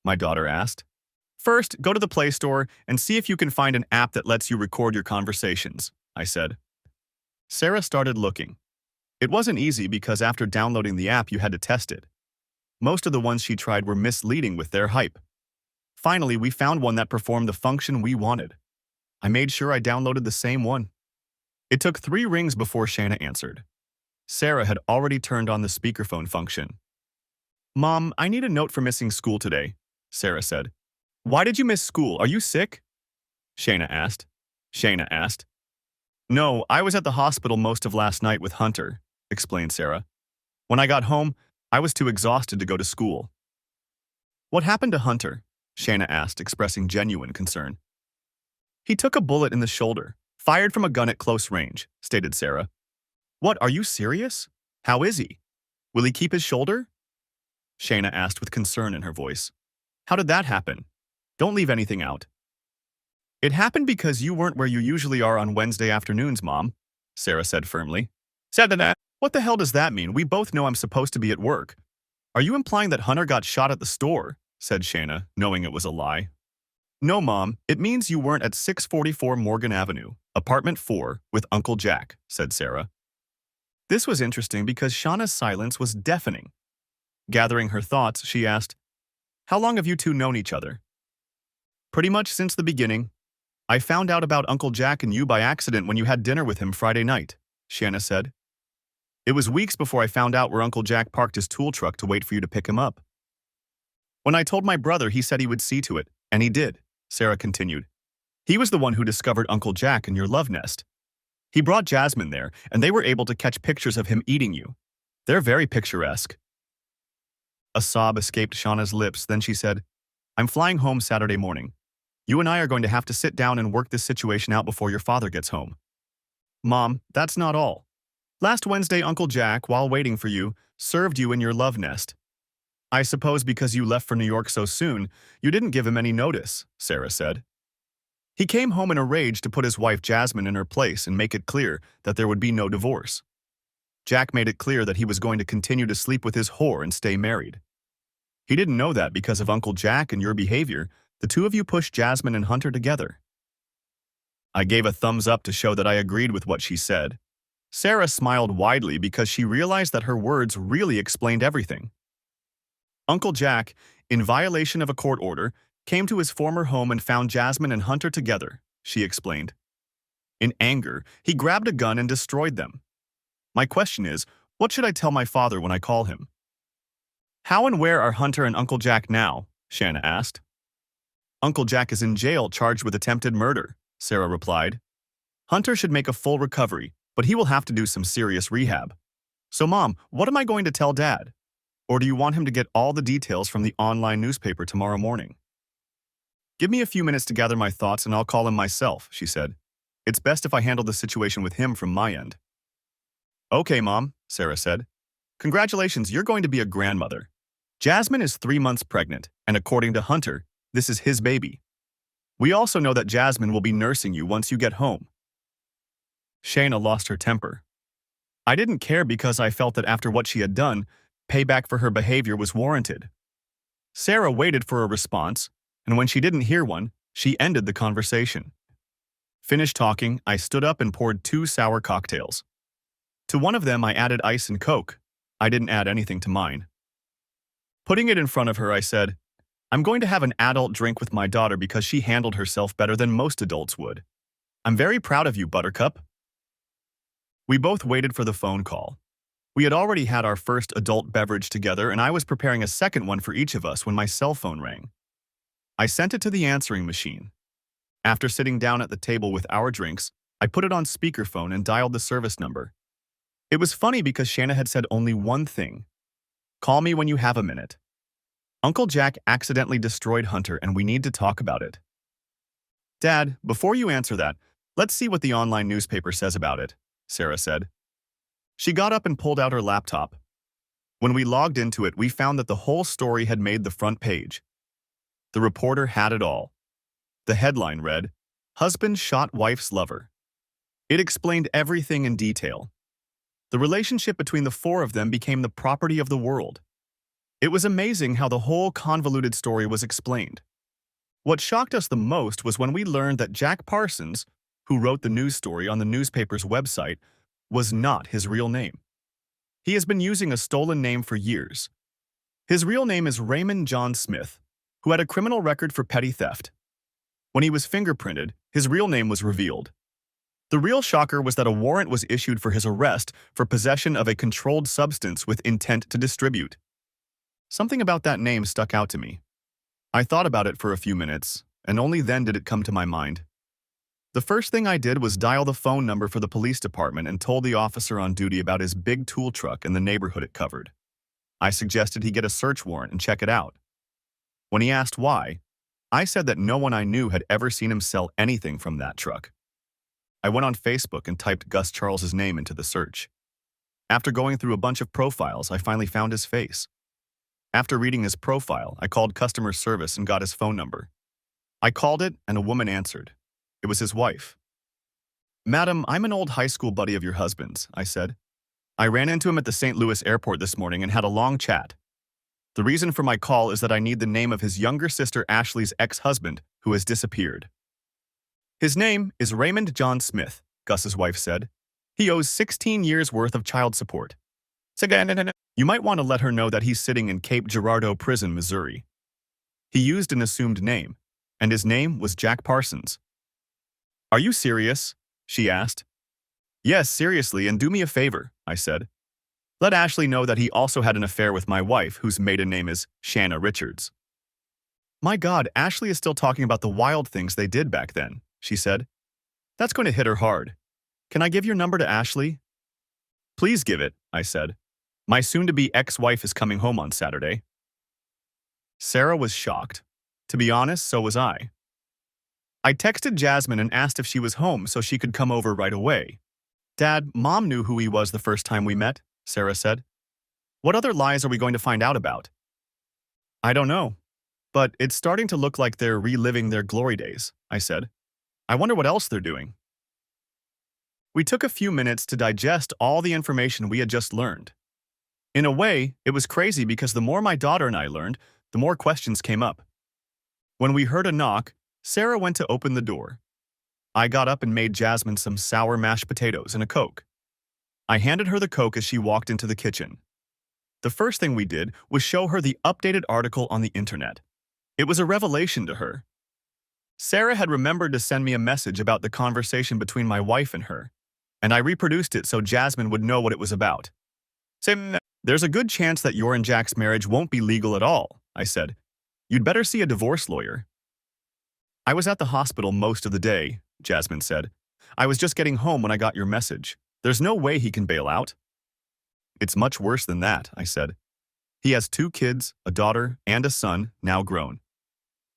my daughter asked. "First, go to the Play Store and see if you can find an app that lets you record your conversations," I said. Sarah started looking. It wasn't easy because after downloading the app, you had to test it. Most of the ones she tried were misleading with their hype. Finally, we found one that performed the function we wanted. I made sure I downloaded the same one. It took 3 rings before Shayna answered. Sarah had already turned on the speakerphone function. "Mom, I need a note for missing school today," Sarah said. "Why did you miss school? Are you sick?" Shayna asked. "No, I was at the hospital most of last night with Hunter," explained Sarah. "When I got home, I was too exhausted to go to school." "What happened to Hunter?" Shayna asked, expressing genuine concern. "He took a bullet in the shoulder, fired from a gun at close range," stated Sarah. "What, are you serious? How is he? Will he keep his shoulder?" Shayna asked with concern in her voice. "How did that happen? Don't leave anything out." "It happened because you weren't where you usually are on Wednesday afternoons, Mom," Sarah said firmly. "What the hell does that mean? We both know I'm supposed to be at work." "Are you implying that Hunter got shot at the store?" said Shayna, knowing it was a lie. "No, Mom, it means you weren't at 644 Morgan Avenue, apartment 4, with Uncle Jack," said Sarah. This was interesting because Shauna's silence was deafening. Gathering her thoughts, she asked, "How long have you two known each other?" "Pretty much since the beginning. I found out about Uncle Jack and you by accident when you had dinner with him Friday night," Shanna said. "It was weeks before I found out where Uncle Jack parked his tool truck to wait for you to pick him up. When I told my brother, he said he would see to it, and he did," Sarah continued. "He was the one who discovered Uncle Jack in your love nest. He brought Jasmine there, and they were able to catch pictures of him eating you. They're very picturesque." A sob escaped Shauna's lips, then she said, "I'm flying home Saturday morning. You and I are going to have to sit down and work this situation out before your father gets home." "Mom, that's not all. Last Wednesday, Uncle Jack, while waiting for you, served you in your love nest. I suppose because you left for New York so soon, you didn't give him any notice," Sarah said. "He came home in a rage to put his wife Jasmine in her place and make it clear that there would be no divorce. Jack made it clear that he was going to continue to sleep with his whore and stay married. He didn't know that because of Uncle Jack and your behavior, the two of you pushed Jasmine and Hunter together." I gave a thumbs up to show that I agreed with what she said. Sarah smiled widely because she realized that her words really explained everything. "Uncle Jack, in violation of a court order, came to his former home and found Jasmine and Hunter together," she explained. In anger, he grabbed a gun and destroyed them. My question is, what should I tell my father when I call him? How and where are Hunter and Uncle Jack now? Shanna asked. Uncle Jack is in jail charged with attempted murder, Sarah replied. Hunter should make a full recovery, but he will have to do some serious rehab. So, Mom, what am I going to tell Dad? Or do you want him to get all the details from the online newspaper tomorrow morning? Give me a few minutes to gather my thoughts and I'll call him myself, she said. It's best if I handle the situation with him from my end. Okay, Mom, Sarah said. Congratulations, you're going to be a grandmother. Jasmine is 3 months pregnant, and according to Hunter, this is his baby. We also know that Jasmine will be nursing you once you get home. Shayna lost her temper. I didn't care because I felt that after what she had done, payback for her behavior was warranted. Sarah waited for a response, and when she didn't hear one, she ended the conversation. Finished talking, I stood up and poured 2 sour cocktails. To one of them, I added ice and Coke. I didn't add anything to mine. Putting it in front of her, I said, I'm going to have an adult drink with my daughter because she handled herself better than most adults would. I'm very proud of you, Buttercup. We both waited for the phone call. We had already had our first adult beverage together, and I was preparing a second one for each of us when my cell phone rang. I sent it to the answering machine. After sitting down at the table with our drinks, I put it on speakerphone and dialed the service number. It was funny because Shanna had said only one thing. Call me when you have a minute. Uncle Jack accidentally destroyed Hunter and we need to talk about it. Dad, before you answer that, let's see what the online newspaper says about it, Sarah said. She got up and pulled out her laptop. When we logged into it, we found that the whole story had made the front page. The reporter had it all. The headline read, Husband shot wife's lover. It explained everything in detail. The relationship between the 4 of them became the property of the world. It was amazing how the whole convoluted story was explained. What shocked us the most was when we learned that Jack Parsons, who wrote the news story on the newspaper's website, was not his real name. He has been using a stolen name for years. His real name is Raymond John Smith, who had a criminal record for petty theft. When he was fingerprinted, his real name was revealed. The real shocker was that a warrant was issued for his arrest for possession of a controlled substance with intent to distribute. Something about that name stuck out to me. I thought about it for a few minutes, and only then did it come to my mind. The first thing I did was dial the phone number for the police department and told the officer on duty about his big tool truck and the neighborhood it covered. I suggested he get a search warrant and check it out. When he asked why, I said that no one I knew had ever seen him sell anything from that truck. I went on Facebook and typed Gus Charles's name into the search. After going through a bunch of profiles, I finally found his face. After reading his profile, I called customer service and got his phone number. I called it, and a woman answered. It was his wife. Madam, I'm an old high school buddy of your husband's, I said. I ran into him at the St. Louis airport this morning and had a long chat. The reason for my call is that I need the name of his younger sister Ashley's ex-husband, who has disappeared. His name is Raymond John Smith, Gus's wife said. He owes 16 years' worth of child support. You might want to let her know that he's sitting in Cape Girardeau Prison, Missouri. He used an assumed name, and his name was Jack Parsons. Are you serious? She asked. Yes, seriously, and do me a favor, I said. Let Ashley know that he also had an affair with my wife, whose maiden name is Shanna Richards. My God, Ashley is still talking about the wild things they did back then, she said. That's going to hit her hard. Can I give your number to Ashley? Please give it, I said. My soon-to-be ex-wife is coming home on Saturday. Sarah was shocked. To be honest, so was I. I texted Jasmine and asked if she was home so she could come over right away. Dad, Mom knew who he was the first time we met, Sarah said. What other lies are we going to find out about? I don't know, but it's starting to look like they're reliving their glory days, I said. I wonder what else they're doing. We took a few minutes to digest all the information we had just learned. In a way, it was crazy because the more my daughter and I learned, the more questions came up. When we heard a knock, Sarah went to open the door. I got up and made Jasmine some sour mashed potatoes and a Coke. I handed her the Coke as she walked into the kitchen. The first thing we did was show her the updated article on the internet. It was a revelation to her. Sarah had remembered to send me a message about the conversation between my wife and her, and I reproduced it so Jasmine would know what it was about. Sim, there's a good chance that your and Jack's marriage won't be legal at all, I said. You'd better see a divorce lawyer. I was at the hospital most of the day, Jasmine said. I was just getting home when I got your message. There's no way he can bail out. It's much worse than that, I said. He has 2 kids, a daughter and a son, now grown.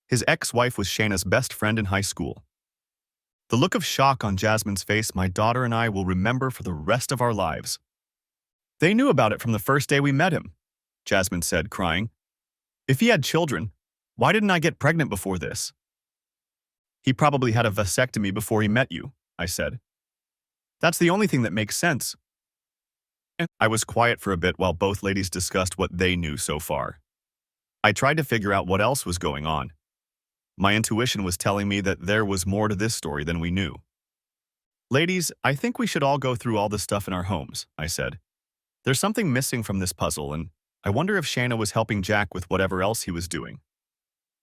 His ex-wife was Shayna's best friend in high school. The look of shock on Jasmine's face my daughter and I will remember for the rest of our lives. They knew about it from the first day we met him, Jasmine said, crying. If he had children, why didn't I get pregnant before this? He probably had a vasectomy before he met you, I said. That's the only thing that makes sense. I was quiet for a bit while both ladies discussed what they knew so far. I tried to figure out what else was going on. My intuition was telling me that there was more to this story than we knew. Ladies, I think we should all go through all the stuff in our homes, I said. There's something missing from this puzzle, and I wonder if Shayna was helping Jack with whatever else he was doing.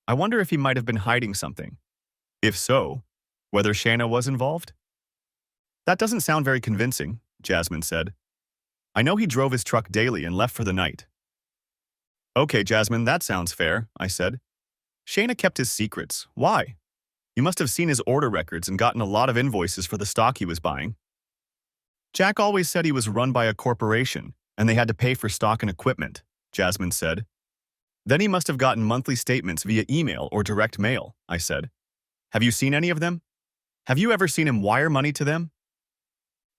I wonder if he might have been hiding something. If so, whether Shayna was involved? That doesn't sound very convincing, Jasmine said. I know he drove his truck daily and left for the night. Okay, Jasmine, that sounds fair, I said. Shayna kept his secrets. Why? You must have seen his order records and gotten a lot of invoices for the stock he was buying. Jack always said he was run by a corporation, and they had to pay for stock and equipment, Jasmine said. Then he must have gotten monthly statements via email or direct mail, I said. Have you seen any of them? Have you ever seen him wire money to them?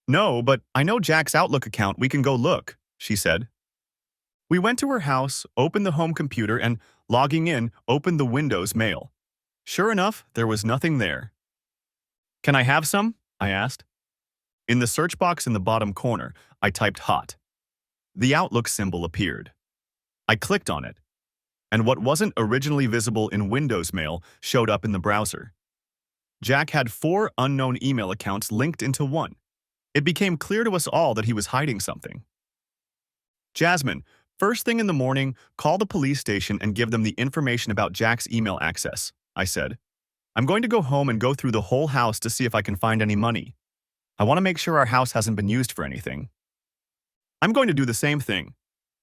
No, but I know Jack's Outlook account. We can go look, she said. We went to her house, opened the home computer, and, logging in, opened the Windows mail. Sure enough, there was nothing there. Can I have some? I asked. In the search box in the bottom corner, I typed hot. The Outlook symbol appeared. I clicked on it, and what wasn't originally visible in Windows Mail showed up in the browser. Jack had 4 unknown email accounts linked into one. It became clear to us all that he was hiding something. Jasmine, first thing in the morning, call the police station and give them the information about Jack's email access, I said. I'm going to go home and go through the whole house to see if I can find any money. I want to make sure our house hasn't been used for anything. I'm going to do the same thing.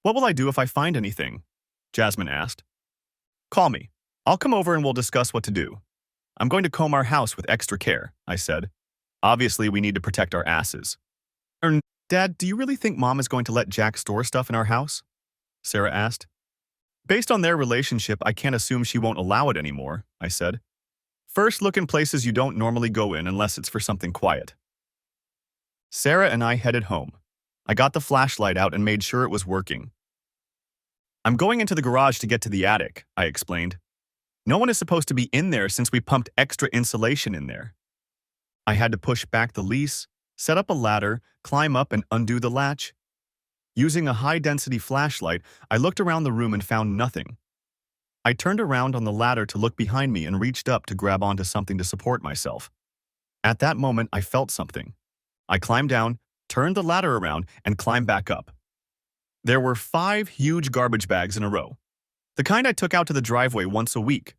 What will I do if I find anything? Jasmine asked. Call me. I'll come over and we'll discuss what to do. I'm going to comb our house with extra care, I said. Obviously, we need to protect our asses. Dad, do you really think Mom is going to let Jack store stuff in our house? Sarah asked. Based on their relationship, I can't assume she won't allow it anymore, I said. First, look in places you don't normally go in unless it's for something quiet. Sarah and I headed home. I got the flashlight out and made sure it was working. I'm going into the garage to get to the attic, I explained. No one is supposed to be in there since we pumped extra insulation in there. I had to push back the lease, set up a ladder, climb up and undo the latch. Using a high-density flashlight, I looked around the room and found nothing. I turned around on the ladder to look behind me and reached up to grab onto something to support myself. At that moment, I felt something. I climbed down, turned the ladder around, and climbed back up. There were 5 huge garbage bags in a row, the kind I took out to the driveway once a week.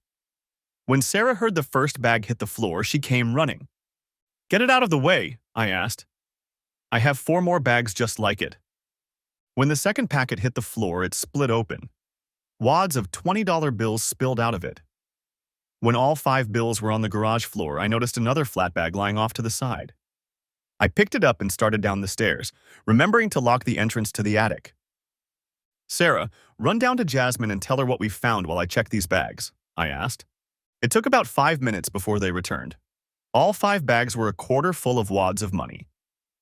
When Sarah heard the first bag hit the floor, she came running. Get it out of the way, I asked. I have 4 more bags just like it. When the second packet hit the floor, it split open. Wads of $20 bills spilled out of it. When all 5 bills were on the garage floor, I noticed another flat bag lying off to the side. I picked it up and started down the stairs, remembering to lock the entrance to the attic. Sarah, run down to Jasmine and tell her what we found while I check these bags, I asked. It took about 5 minutes before they returned. All 5 bags were a quarter full of wads of money.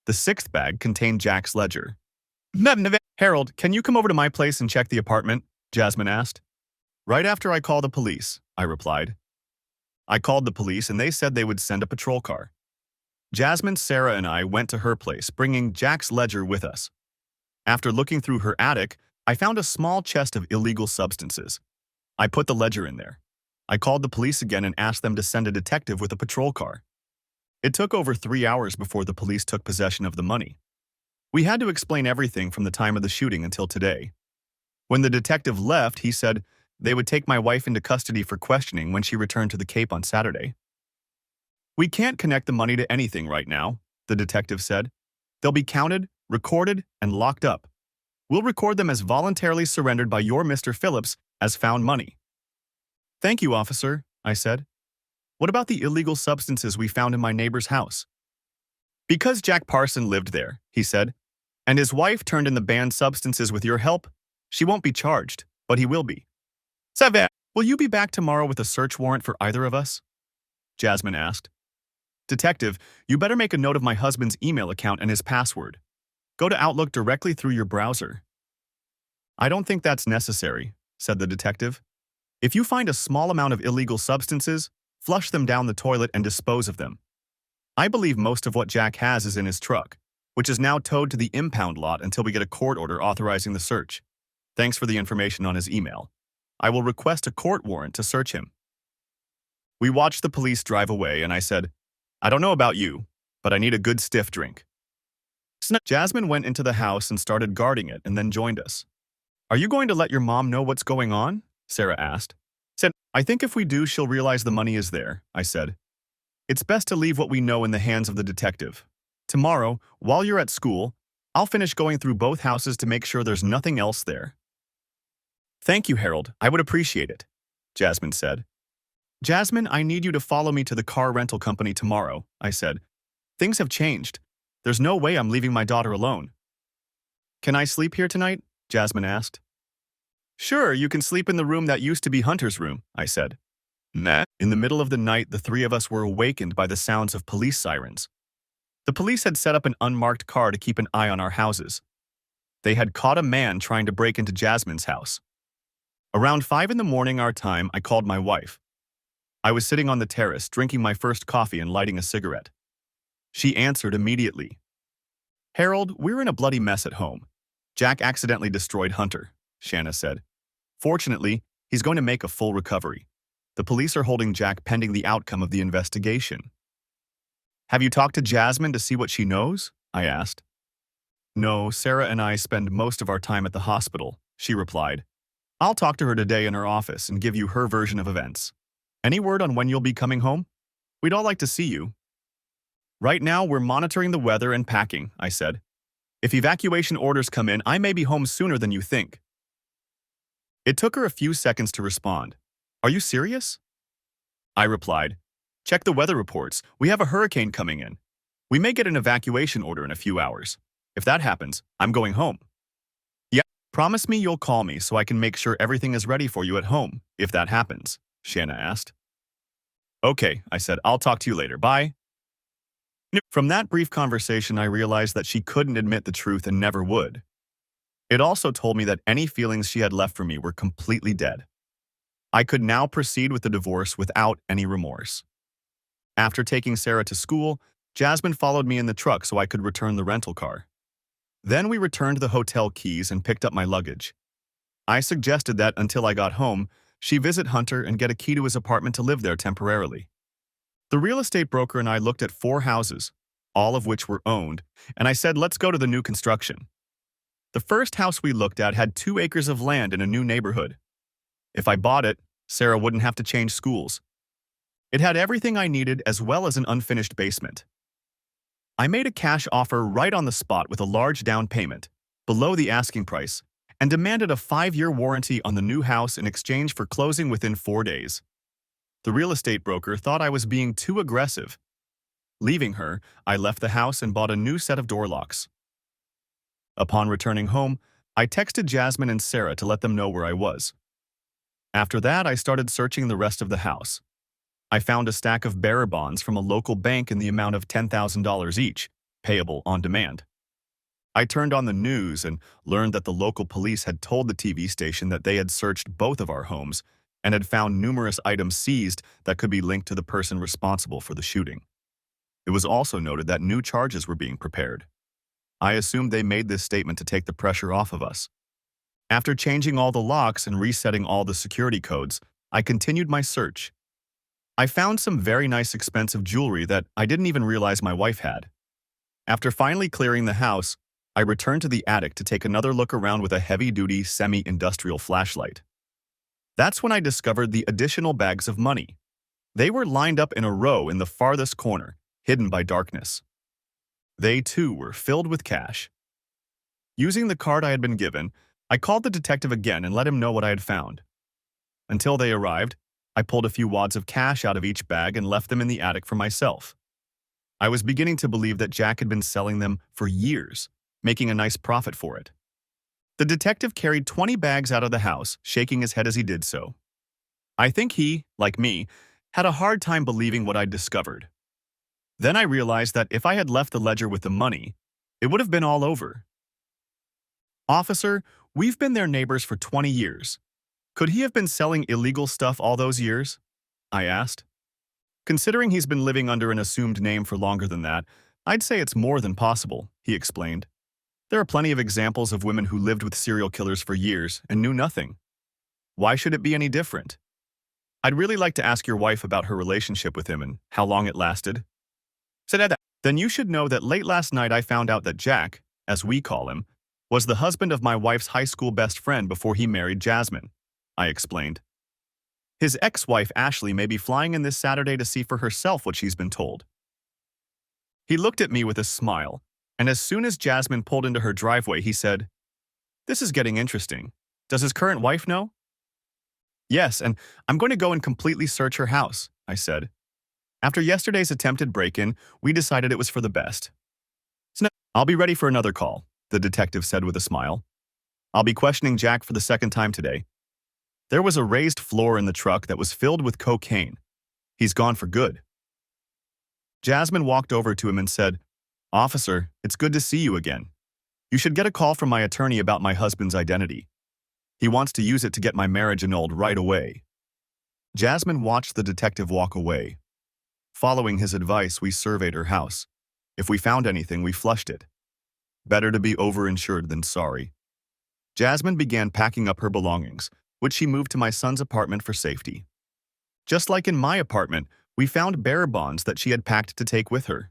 The 6th bag contained Jack's ledger. Harold, can you come over to my place and check the apartment? Jasmine asked. Right after I call the police, I replied. I called the police and they said they would send a patrol car. Jasmine, Sarah, and I went to her place, bringing Jack's ledger with us. After looking through her attic, I found a small chest of illegal substances. I put the ledger in there. I called the police again and asked them to send a detective with a patrol car. It took over 3 hours before the police took possession of the money. We had to explain everything from the time of the shooting until today. When the detective left, he said they would take my wife into custody for questioning when she returned to the Cape on Saturday. We can't connect the money to anything right now, the detective said. They'll be counted, recorded, and locked up. We'll record them as voluntarily surrendered by your Mr. Phillips as found money. Thank you, officer, I said. What about the illegal substances we found in my neighbor's house? Because Jack Parson lived there, he said, and his wife turned in the banned substances with your help, she won't be charged, but he will be. Savannah, will you be back tomorrow with a search warrant for either of us? Jasmine asked. Detective, you better make a note of my husband's email account and his password. Go to Outlook directly through your browser. I don't think that's necessary, said the detective. If you find a small amount of illegal substances, flush them down the toilet and dispose of them. I believe most of what Jack has is in his truck, which is now towed to the impound lot until we get a court order authorizing the search. Thanks for the information on his email. I will request a court warrant to search him. We watched the police drive away, and I said, I don't know about you, but I need a good stiff drink. Jasmine went into the house and started guarding it and then joined us. Are you going to let your mom know what's going on? Sarah asked. I think if we do, she'll realize the money is there, I said. It's best to leave what we know in the hands of the detective. Tomorrow, while you're at school, I'll finish going through both houses to make sure there's nothing else there. Thank you, Harold. I would appreciate it, Jasmine said. Jasmine, I need you to follow me to the car rental company tomorrow, I said. Things have changed. There's no way I'm leaving my daughter alone. Can I sleep here tonight? Jasmine asked. Sure, you can sleep in the room that used to be Hunter's room, I said. Nah. In the middle of the night, the three of us were awakened by the sounds of police sirens. The police had set up an unmarked car to keep an eye on our houses. They had caught a man trying to break into Jasmine's house. Around 5 in the morning our time, I called my wife. I was sitting on the terrace, drinking my first coffee and lighting a cigarette. She answered immediately. Harold, we're in a bloody mess at home. Jack accidentally destroyed Hunter, Shanna said. Fortunately, he's going to make a full recovery. The police are holding Jack pending the outcome of the investigation. Have you talked to Jasmine to see what she knows? I asked. No, Sarah and I spend most of our time at the hospital, she replied. I'll talk to her today in her office and give you her version of events. Any word on when you'll be coming home? We'd all like to see you. Right now, we're monitoring the weather and packing, I said. If evacuation orders come in, I may be home sooner than you think. It took her a few seconds to respond. Are you serious? I replied, check the weather reports. We have a hurricane coming in. We may get an evacuation order in a few hours. If that happens, I'm going home. Yeah, promise me you'll call me so I can make sure everything is ready for you at home, if that happens, Shanna asked. Okay, I said, I'll talk to you later. Bye. From that brief conversation, I realized that she couldn't admit the truth and never would. It also told me that any feelings she had left for me were completely dead. I could now proceed with the divorce without any remorse. After taking Sarah to school, Jasmine followed me in the truck so I could return the rental car. Then we returned the hotel keys and picked up my luggage. I suggested that until I got home, she visit Hunter and get a key to his apartment to live there temporarily. The real estate broker and I looked at 4 houses, all of which were owned, and I said, let's go to the new construction. The first house we looked at had 2 acres of land in a new neighborhood. If I bought it, Sarah wouldn't have to change schools. It had everything I needed as well as an unfinished basement. I made a cash offer right on the spot with a large down payment, below the asking price, and demanded a 5-year warranty on the new house in exchange for closing within 4 days. The real estate broker thought I was being too aggressive. Leaving her, I left the house and bought a new set of door locks. Upon returning home, I texted Jasmine and Sarah to let them know where I was. After that, I started searching the rest of the house. I found a stack of bearer bonds from a local bank in the amount of $10,000 each, payable on demand. I turned on the news and learned that the local police had told the TV station that they had searched both of our homes and had found numerous items seized that could be linked to the person responsible for the shooting. It was also noted that new charges were being prepared. I assumed they made this statement to take the pressure off of us. After changing all the locks and resetting all the security codes, I continued my search. I found some very nice expensive jewelry that I didn't even realize my wife had. After finally clearing the house, I returned to the attic to take another look around with a heavy-duty, semi-industrial flashlight. That's when I discovered the additional bags of money. They were lined up in a row in the farthest corner, hidden by darkness. They, too, were filled with cash. Using the card I had been given, I called the detective again and let him know what I had found. Until they arrived, I pulled a few wads of cash out of each bag and left them in the attic for myself. I was beginning to believe that Jack had been selling them for years, making a nice profit for it. The detective carried 20 bags out of the house, shaking his head as he did so. I think he, like me, had a hard time believing what I'd discovered. Then I realized that if I had left the ledger with the money, it would have been all over. "Officer, we've been their neighbors for 20 years. Could he have been selling illegal stuff all those years?" I asked. "Considering he's been living under an assumed name for longer than that, I'd say it's more than possible," he explained. "There are plenty of examples of women who lived with serial killers for years and knew nothing. Why should it be any different? I'd really like to ask your wife about her relationship with him and how long it lasted." "Then you should know that late last night I found out that Jack, as we call him, was the husband of my wife's high school best friend before he married Jasmine," I explained. "His ex-wife Ashley may be flying in this Saturday to see for herself what she's been told." He looked at me with a smile, and as soon as Jasmine pulled into her driveway, he said, "This is getting interesting. Does his current wife know?" "Yes, and I'm going to go and completely search her house," I said. "After yesterday's attempted break-in, we decided it was for the best." "I'll be ready for another call," the detective said with a smile. "I'll be questioning Jack for the second time today. There was a raised floor in the truck that was filled with cocaine. He's gone for good." Jasmine walked over to him and said, "Officer, it's good to see you again. You should get a call from my attorney about my husband's identity. He wants to use it to get my marriage annulled right away." Jasmine watched the detective walk away. Following his advice, we surveyed her house. If we found anything, we flushed it. Better to be overinsured than sorry. Jasmine began packing up her belongings, which she moved to my son's apartment for safety. Just like in my apartment, we found bearer bonds that she had packed to take with her.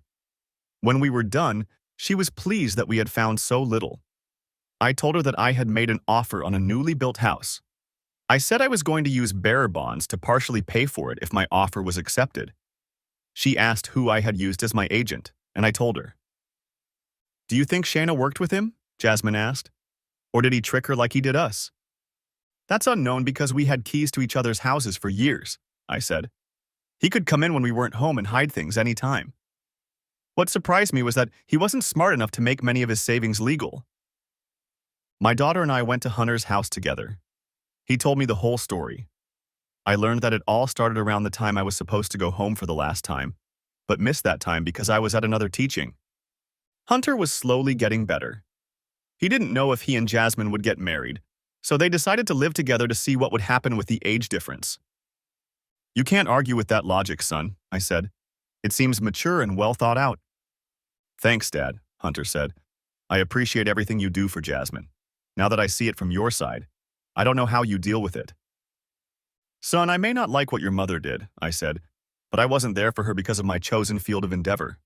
When we were done, she was pleased that we had found so little. I told her that I had made an offer on a newly built house. I said I was going to use bearer bonds to partially pay for it if my offer was accepted. She asked who I had used as my agent, and I told her. "Do you think Shayna worked with him?" Jasmine asked. "Or did he trick her like he did us?" "That's unknown because we had keys to each other's houses for years," I said. "He could come in when we weren't home and hide things any time. What surprised me was that he wasn't smart enough to make many of his savings legal." My daughter and I went to Hunter's house together. He told me the whole story. I learned that it all started around the time I was supposed to go home for the last time, but missed that time because I was at another teaching. Hunter was slowly getting better. He didn't know if he and Jasmine would get married, so they decided to live together to see what would happen with the age difference. "You can't argue with that logic, son," I said. "It seems mature and well thought out." "Thanks, Dad," Hunter said. "I appreciate everything you do for Jasmine. Now that I see it from your side, I don't know how you deal with it." "Son, I may not like what your mother did," I said, "but I wasn't there for her because of my chosen field of endeavor.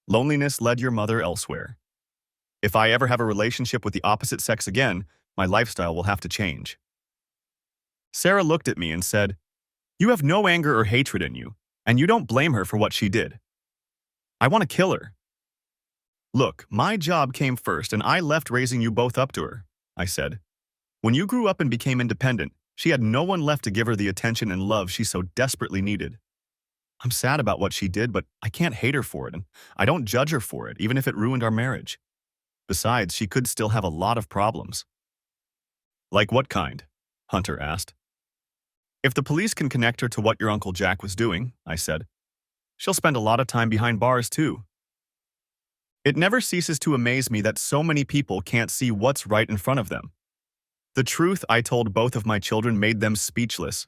Loneliness led your mother elsewhere. If I ever have a relationship with the opposite sex again, my lifestyle will have to change." Sarah looked at me and said, "You have no anger or hatred in you, and you don't blame her for what she did." "I want to kill her." "Look, my job came first and I left raising you both up to her," I said. "When you grew up and became independent, she had no one left to give her the attention and love she so desperately needed. I'm sad about what she did, but I can't hate her for it, and I don't judge her for it, even if it ruined our marriage. Besides, she could still have a lot of problems." "Like what kind?" Hunter asked. "If the police can connect her to what your Uncle Jack was doing," I said, "she'll spend a lot of time behind bars too." It never ceases to amaze me that so many people can't see what's right in front of them. The truth I told both of my children made them speechless.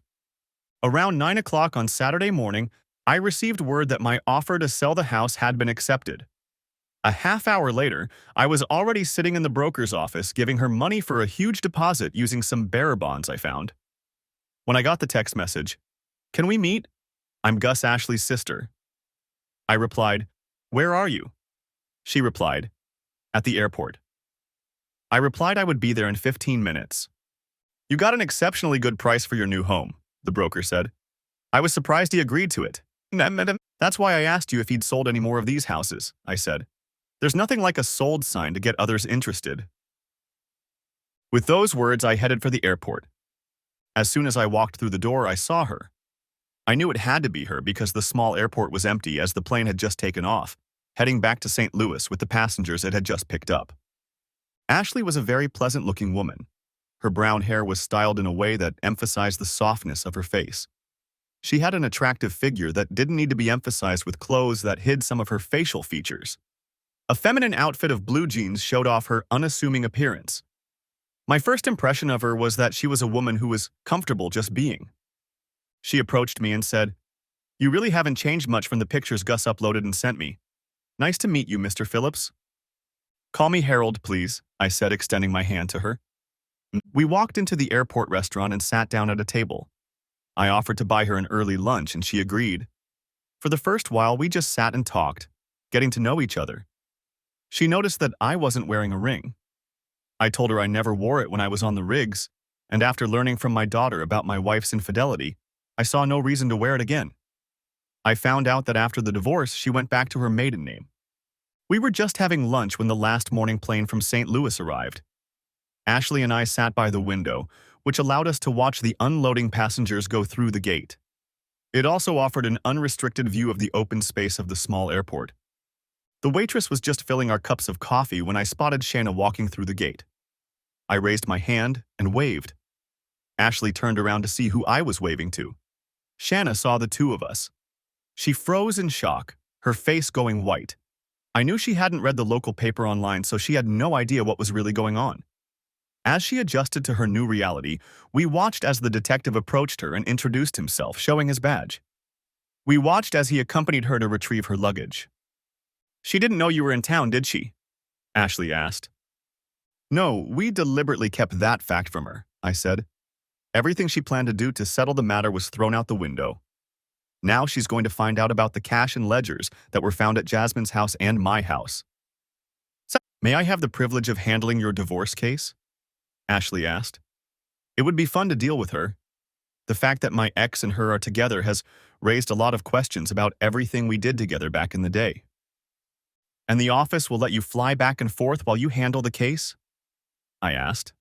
Around 9 o'clock on Saturday morning, I received word that my offer to sell the house had been accepted. A half hour later, I was already sitting in the broker's office giving her money for a huge deposit using some bearer bonds I found. When I got the text message, "Can we meet? I'm Gus Ashley's sister." I replied, "Where are you?" She replied, "At the airport." I replied I would be there in 15 minutes. "You got an exceptionally good price for your new home," the broker said. I was surprised he agreed to it. That's why I asked you if he'd sold any more of these houses, I said. There's nothing like a sold sign to get others interested. With those words, I headed for the airport. As soon as I walked through the door, I saw her. I knew it had to be her because the small airport was empty as the plane had just taken off, heading back to St. Louis with the passengers it had just picked up. Ashley was a very pleasant-looking woman. Her brown hair was styled in a way that emphasized the softness of her face. She had an attractive figure that didn't need to be emphasized with clothes that hid some of her facial features. A feminine outfit of blue jeans showed off her unassuming appearance. My first impression of her was that she was a woman who was comfortable just being. She approached me and said, "You really haven't changed much from the pictures Gus uploaded and sent me. Nice to meet you, Mr. Phillips." "Call me Harold, please," I said, extending my hand to her. We walked into the airport restaurant and sat down at a table. I offered to buy her an early lunch and she agreed. For the first while, we just sat and talked, getting to know each other. She noticed that I wasn't wearing a ring. I told her I never wore it when I was on the rigs, and after learning from my daughter about my wife's infidelity, I saw no reason to wear it again. I found out that after the divorce, she went back to her maiden name. We were just having lunch when the last morning plane from St. Louis arrived. Ashley and I sat by the window, which allowed us to watch the unloading passengers go through the gate. It also offered an unrestricted view of the open space of the small airport. The waitress was just filling our cups of coffee when I spotted Shanna walking through the gate. I raised my hand and waved. Ashley turned around to see who I was waving to. Shanna saw the two of us. She froze in shock, her face going white. I knew she hadn't read the local paper online, so she had no idea what was really going on. As she adjusted to her new reality, we watched as the detective approached her and introduced himself, showing his badge. We watched as he accompanied her to retrieve her luggage. "She didn't know you were in town, did she?" Ashley asked. "No, we deliberately kept that fact from her," I said. Everything she planned to do to settle the matter was thrown out the window. Now she's going to find out about the cash and ledgers that were found at Jasmine's house and my house. "May I have the privilege of handling your divorce case?" Ashley asked. "It would be fun to deal with her. The fact that my ex and her are together has raised a lot of questions about everything we did together back in the day." "And the office will let you fly back and forth while you handle the case?" I asked.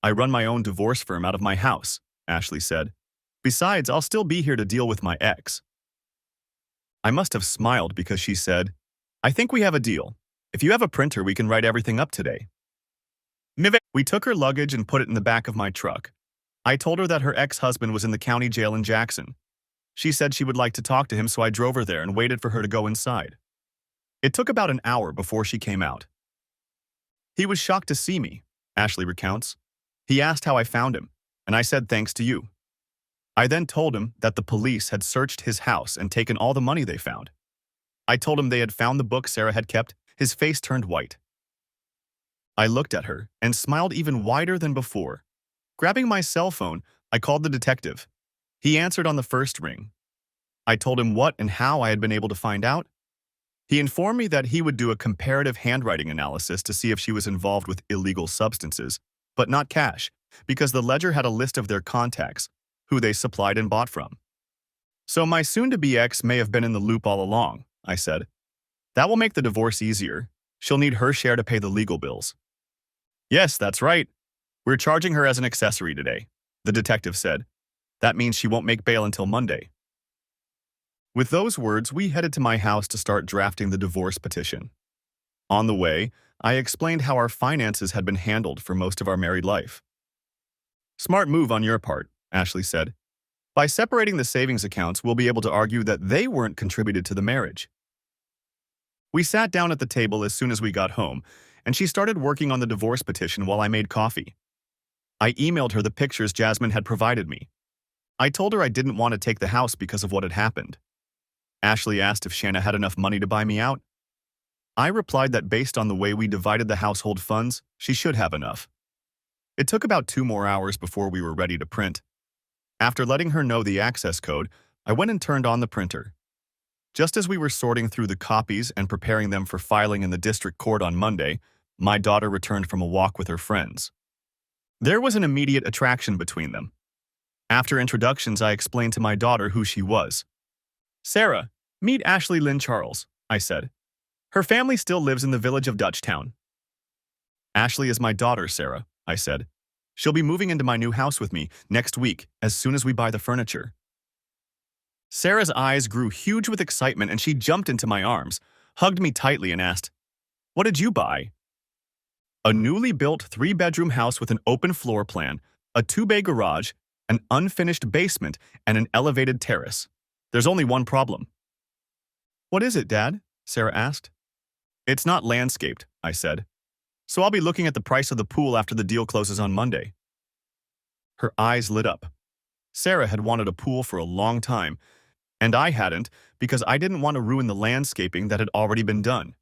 "I run my own divorce firm out of my house," Ashley said. "Besides, I'll still be here to deal with my ex." I must have smiled because she said, "I think we have a deal. If you have a printer, we can write everything up today." We took her luggage and put it in the back of my truck. I told her that her ex-husband was in the county jail in Jackson. She said she would like to talk to him, so I drove her there and waited for her to go inside. It took about an hour before she came out. "He was shocked to see me," Ashley recounts. "He asked how I found him, and I said thanks to you. I then told him that the police had searched his house and taken all the money they found. I told him they had found the book Sarah had kept. His face turned white. I looked at her and smiled even wider than before. Grabbing my cell phone, I called the detective. He answered on the first ring. I told him what and how I had been able to find out. He informed me that he would do a comparative handwriting analysis to see if she was involved with illegal substances, but not cash, because the ledger had a list of their contacts, who they supplied and bought from. "So my soon-to-be ex may have been in the loop all along," I said. "That will make the divorce easier. She'll need her share to pay the legal bills." "Yes, that's right. We're charging her as an accessory today," the detective said. "That means she won't make bail until Monday." With those words, we headed to my house to start drafting the divorce petition. On the way, I explained how our finances had been handled for most of our married life. "Smart move on your part," Ashley said. "By separating the savings accounts, we'll be able to argue that they weren't contributed to the marriage." We sat down at the table as soon as we got home, and she started working on the divorce petition while I made coffee. I emailed her the pictures Jasmine had provided me. I told her I didn't want to take the house because of what had happened. Ashley asked if Shanna had enough money to buy me out. I replied that based on the way we divided the household funds, she should have enough. It took about 2 more hours before we were ready to print. After letting her know the access code, I went and turned on the printer. Just as we were sorting through the copies and preparing them for filing in the district court on Monday, my daughter returned from a walk with her friends. There was an immediate attraction between them. After introductions, I explained to my daughter who she was. Sarah, meet Ashley Lynn Charles, I said. Her family still lives in the village of Dutchtown. Ashley is my daughter, Sarah, I said. She'll be moving into my new house with me next week as soon as we buy the furniture. Sarah's eyes grew huge with excitement and she jumped into my arms, hugged me tightly and asked, "What did you buy?" A newly built 3-bedroom house with an open floor plan, a 2-bay garage, an unfinished basement, and an elevated terrace. There's only one problem. What is it, Dad? Sarah asked. It's not landscaped, I said. So I'll be looking at the price of the pool after the deal closes on Monday. Her eyes lit up. Sarah had wanted a pool for a long time, and I hadn't because I didn't want to ruin the landscaping that had already been done.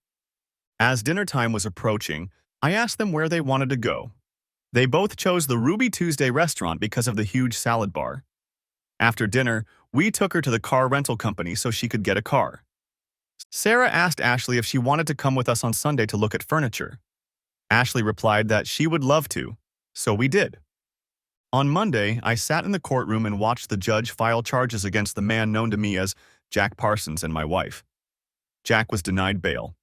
As dinner time was approaching, I asked them where they wanted to go. They both chose the Ruby Tuesday restaurant because of the huge salad bar. After dinner, we took her to the car rental company so she could get a car. Sarah asked Ashley if she wanted to come with us on Sunday to look at furniture. Ashley replied that she would love to, so we did. On Monday, I sat in the courtroom and watched the judge file charges against the man known to me as Jack Parsons and my wife. Jack was denied bail.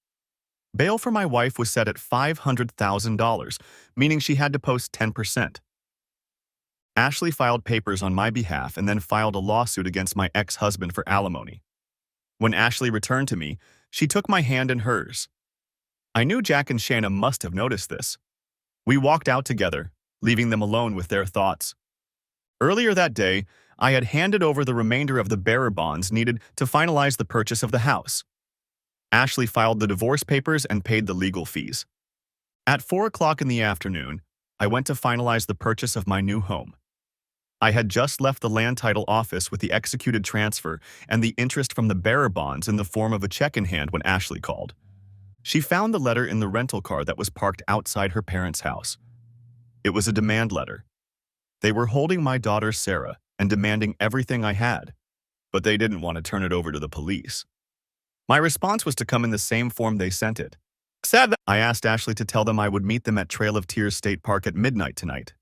Bail for my wife was set at $500,000, meaning she had to post 10%. Ashley filed papers on my behalf and then filed a lawsuit against my ex-husband for alimony. When Ashley returned to me, she took my hand in hers. I knew Jack and Shanna must have noticed this. We walked out together, leaving them alone with their thoughts. Earlier that day, I had handed over the remainder of the bearer bonds needed to finalize the purchase of the house. Ashley filed the divorce papers and paid the legal fees. At 4 o'clock in the afternoon, I went to finalize the purchase of my new home. I had just left the land title office with the executed transfer and the interest from the bearer bonds in the form of a check in hand when Ashley called. She found the letter in the rental car that was parked outside her parents' house. It was a demand letter. They were holding my daughter Sarah and demanding everything I had, but they didn't want to turn it over to the police. My response was to come in the same form they sent it. I asked Ashley to tell them I would meet them at Trail of Tears State Park at midnight tonight.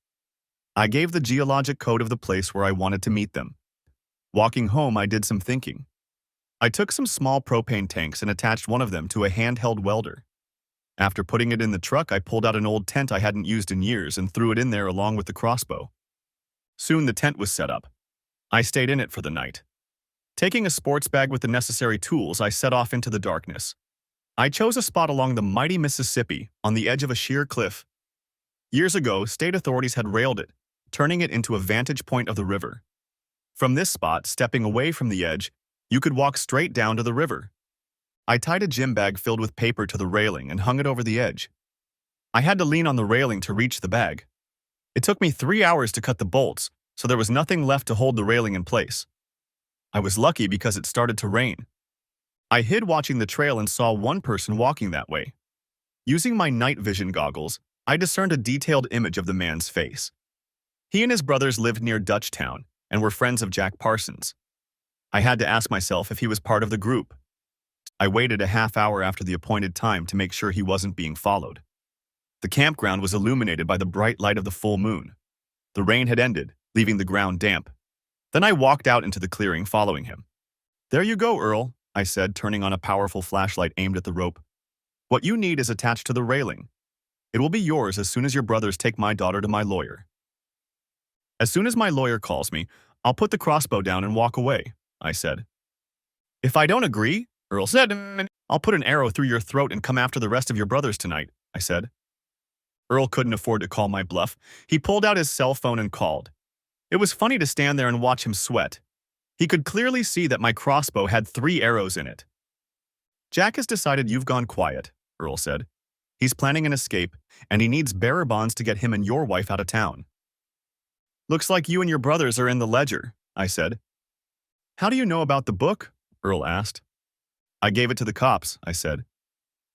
I gave the geologic code of the place where I wanted to meet them. Walking home, I did some thinking. I took some small propane tanks and attached one of them to a handheld welder. After putting it in the truck, I pulled out an old tent I hadn't used in years and threw it in there along with the crossbow. Soon the tent was set up. I stayed in it for the night. Taking a sports bag with the necessary tools, I set off into the darkness. I chose a spot along the mighty Mississippi on the edge of a sheer cliff. Years ago, state authorities had railed it, turning it into a vantage point of the river. From this spot, stepping away from the edge, you could walk straight down to the river. I tied a gym bag filled with paper to the railing and hung it over the edge. I had to lean on the railing to reach the bag. It took me 3 hours to cut the bolts, so there was nothing left to hold the railing in place. I was lucky because it started to rain. I hid watching the trail and saw one person walking that way. Using my night vision goggles, I discerned a detailed image of the man's face. He and his brothers lived near Dutchtown and were friends of Jack Parsons. I had to ask myself if he was part of the group. I waited a half hour after the appointed time to make sure he wasn't being followed. The campground was illuminated by the bright light of the full moon. The rain had ended, leaving the ground damp. Then I walked out into the clearing following him. "There you go, Earl," I said, turning on a powerful flashlight aimed at the rope. "What you need is attached to the railing. It will be yours as soon as your brothers take my daughter to my lawyer. As soon as my lawyer calls me, I'll put the crossbow down and walk away," I said. "If I don't agree," Earl said, "I'll put an arrow through your throat and come after the rest of your brothers tonight," I said. Earl couldn't afford to call my bluff. He pulled out his cell phone and called. It was funny to stand there and watch him sweat. He could clearly see that my crossbow had 3 arrows in it. "Jack has decided you've gone quiet," Earl said. "He's planning an escape, and he needs bearer bonds to get him and your wife out of town." "Looks like you and your brothers are in the ledger," I said. "How do you know about the book?" Earl asked. "I gave it to the cops," I said.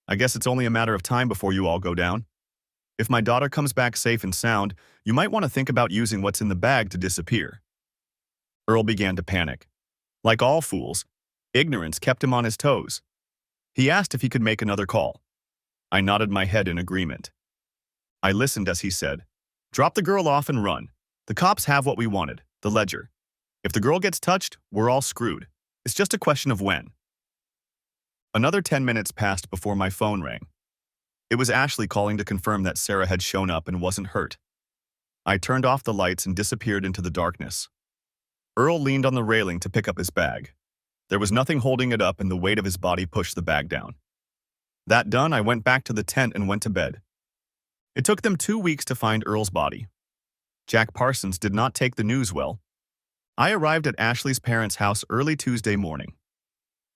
"I guess it's only a matter of time before you all go down. If my daughter comes back safe and sound, you might want to think about using what's in the bag to disappear." Earl began to panic. Like all fools, ignorance kept him on his toes. He asked if he could make another call. I nodded my head in agreement. I listened as he said, "Drop the girl off and run. The cops have what we wanted, the ledger. If the girl gets touched, we're all screwed. It's just a question of when. Another 10 minutes passed before my phone rang. It was Ashley calling to confirm that Sarah had shown up and wasn't hurt. I turned off the lights and disappeared into the darkness. Earl leaned on the railing to pick up his bag. There was nothing holding it up and the weight of his body pushed the bag down. That done, I went back to the tent and went to bed. It took them 2 weeks to find Earl's body. Jack Parsons did not take the news well. I arrived at Ashley's parents' house early Tuesday morning.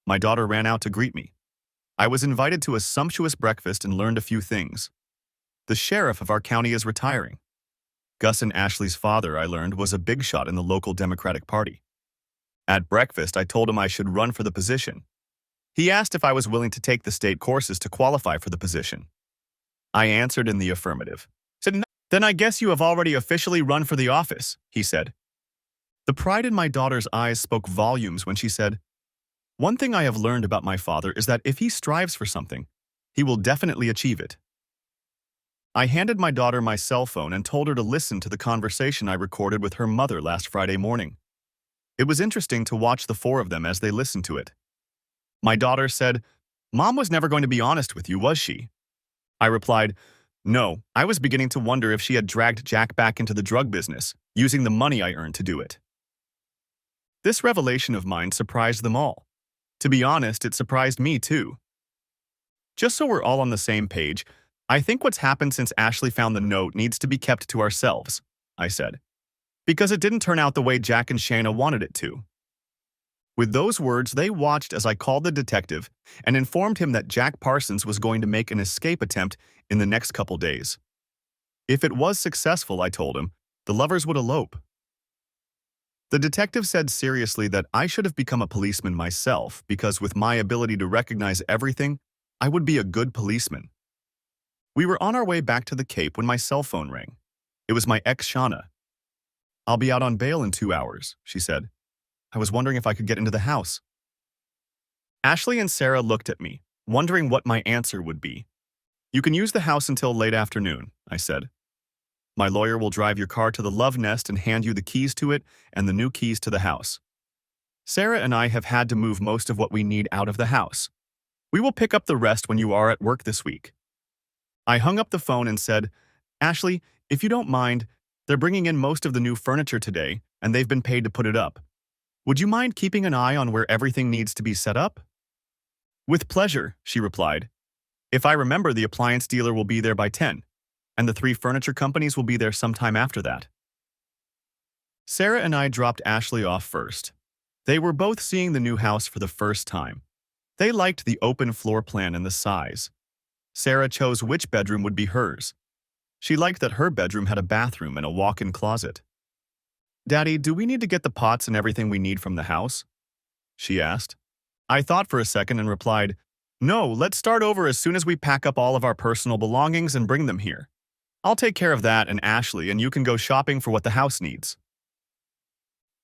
My daughter ran out to greet me. I was invited to a sumptuous breakfast and learned a few things. The sheriff of our county is retiring. Gus and Ashley's father, I learned, was a big shot in the local Democratic Party. At breakfast, I told him I should run for the position. He asked if I was willing to take the state courses to qualify for the position. I answered in the affirmative. Said, "No, then I guess you have already officially run for the office," he said. The pride in my daughter's eyes spoke volumes when she said, "One thing I have learned about my father is that if he strives for something, he will definitely achieve it." I handed my daughter my cell phone and told her to listen to the conversation I recorded with her mother last Friday morning. It was interesting to watch the four of them as they listened to it. My daughter said, "Mom was never going to be honest with you, was she?" I replied, "No, I was beginning to wonder if she had dragged Jack back into the drug business, using the money I earned to do it." This revelation of mine surprised them all. To be honest, it surprised me too. Just so we're all on the same page, I think what's happened since Ashley found the note needs to be kept to ourselves, I said, because it didn't turn out the way Jack and Shayna wanted it to. With those words, they watched as I called the detective and informed him that Jack Parsons was going to make an escape attempt in the next couple days. If it was successful, I told him, the lovers would elope. The detective said seriously that I should have become a policeman myself because with my ability to recognize everything, I would be a good policeman. We were on our way back to the Cape when my cell phone rang. It was my ex, Shauna. "I'll be out on bail in 2 hours," she said. I was wondering if I could get into the house. Ashley and Sarah looked at me, wondering what my answer would be. "You can use the house until late afternoon," I said. "My lawyer will drive your car to the Love Nest and hand you the keys to it and the new keys to the house. Sarah and I have had to move most of what we need out of the house. We will pick up the rest when you are at work this week." I hung up the phone and said, "Ashley, if you don't mind, they're bringing in most of the new furniture today, and they've been paid to put it up. Would you mind keeping an eye on where everything needs to be set up?" "With pleasure," she replied. "If I remember, the appliance dealer will be there by 10, and the 3 furniture companies will be there sometime after that." Sarah and I dropped Ashley off first. They were both seeing the new house for the first time. They liked the open floor plan and the size. Sarah chose which bedroom would be hers. She liked that her bedroom had a bathroom and a walk-in closet. "Daddy, do we need to get the pots and everything we need from the house?" she asked. I thought for a second and replied, "No, let's start over as soon as we pack up all of our personal belongings and bring them here. I'll take care of that and Ashley, and you can go shopping for what the house needs."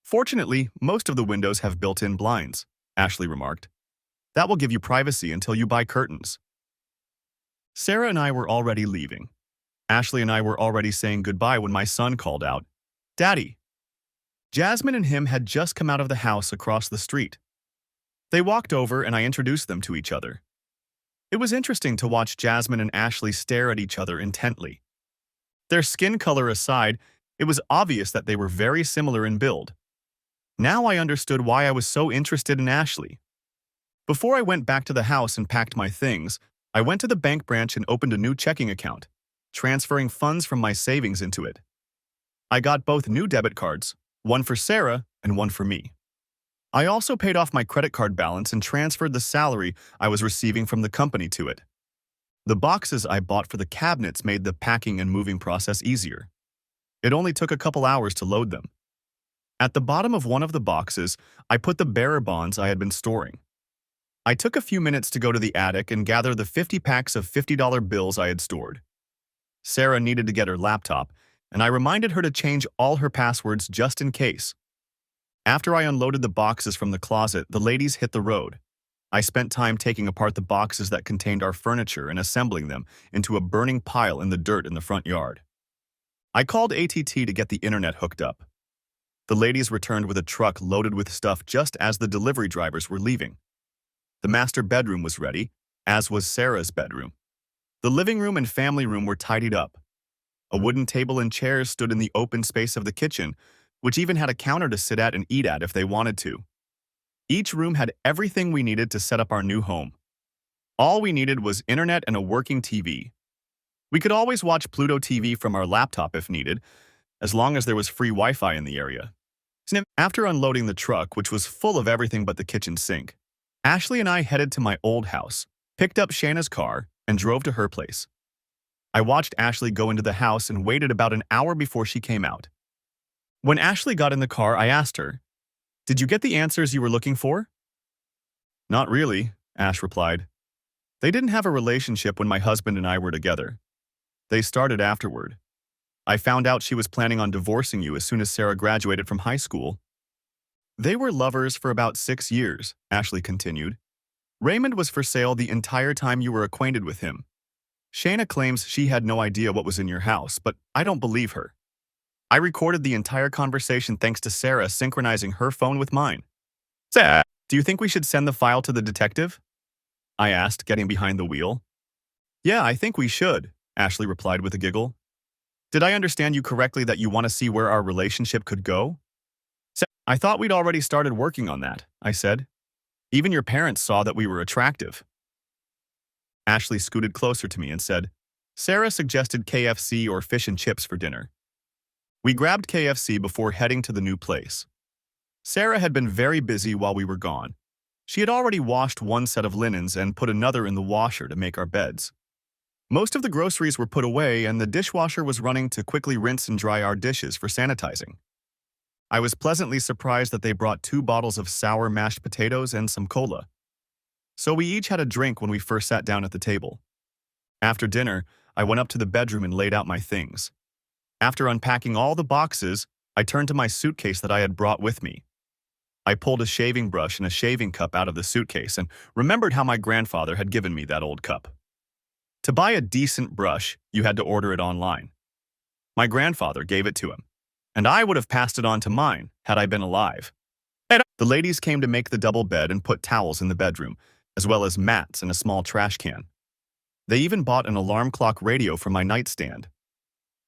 "Fortunately, most of the windows have built-in blinds," Ashley remarked. "That will give you privacy until you buy curtains." Sarah and I were already leaving. Ashley and I were already saying goodbye when my son called out, "Daddy." Jasmine and him had just come out of the house across the street. They walked over and I introduced them to each other. It was interesting to watch Jasmine and Ashley stare at each other intently. Their skin color aside, it was obvious that they were very similar in build. Now I understood why I was so interested in Ashley. Before I went back to the house and packed my things, I went to the bank branch and opened a new checking account, transferring funds from my savings into it. I got both new debit cards, one for Sarah and one for me. I also paid off my credit card balance and transferred the salary I was receiving from the company to it. The boxes I bought for the cabinets made the packing and moving process easier. It only took a couple hours to load them. At the bottom of one of the boxes, I put the bearer bonds I had been storing. I took a few minutes to go to the attic and gather the 50 packs of $50 bills I had stored. Sarah needed to get her laptop, and I reminded her to change all her passwords just in case. After I unloaded the boxes from the closet, the ladies hit the road. I spent time taking apart the boxes that contained our furniture and assembling them into a burning pile in the dirt in the front yard. I called ATT to get the internet hooked up. The ladies returned with a truck loaded with stuff just as the delivery drivers were leaving. The master bedroom was ready, as was Sarah's bedroom. The living room and family room were tidied up. A wooden table and chairs stood in the open space of the kitchen, which even had a counter to sit at and eat at if they wanted to. Each room had everything we needed to set up our new home. All we needed was internet and a working TV. We could always watch Pluto TV from our laptop if needed, as long as there was free Wi-Fi in the area. After unloading the truck, which was full of everything but the kitchen sink, Ashley and I headed to my old house, picked up Shanna's car, and drove to her place. I watched Ashley go into the house and waited about an hour before she came out. When Ashley got in the car, I asked her, "Did you get the answers you were looking for?" "Not really," Ash replied. "They didn't have a relationship when my husband and I were together. They started afterward. I found out she was planning on divorcing you as soon as Sarah graduated from high school." "They were lovers for about 6 years," Ashley continued. "Raymond was for sale the entire time you were acquainted with him. Shanna claims she had no idea what was in your house, but I don't believe her. I recorded the entire conversation thanks to Sarah synchronizing her phone with mine." "Sarah, do you think we should send the file to the detective?" I asked, getting behind the wheel. "Yeah, I think we should," Ashley replied with a giggle. "Did I understand you correctly that you want to see where our relationship could go?" "I thought we'd already started working on that," I said. "Even your parents saw that we were attractive." Ashley scooted closer to me and said, "Sarah suggested KFC or fish and chips for dinner." We grabbed KFC before heading to the new place. Sarah had been very busy while we were gone. She had already washed one set of linens and put another in the washer to make our beds. Most of the groceries were put away and the dishwasher was running to quickly rinse and dry our dishes for sanitizing. I was pleasantly surprised that they brought 2 bottles of sour mashed potatoes and some cola. So we each had a drink when we first sat down at the table. After dinner, I went up to the bedroom and laid out my things. After unpacking all the boxes, I turned to my suitcase that I had brought with me. I pulled a shaving brush and a shaving cup out of the suitcase and remembered how my grandfather had given me that old cup. To buy a decent brush, you had to order it online. My grandfather gave it to him, and I would have passed it on to mine had I been alive. The ladies came to make the double bed and put towels in the bedroom, as well as mats and a small trash can. They even bought an alarm clock radio for my nightstand.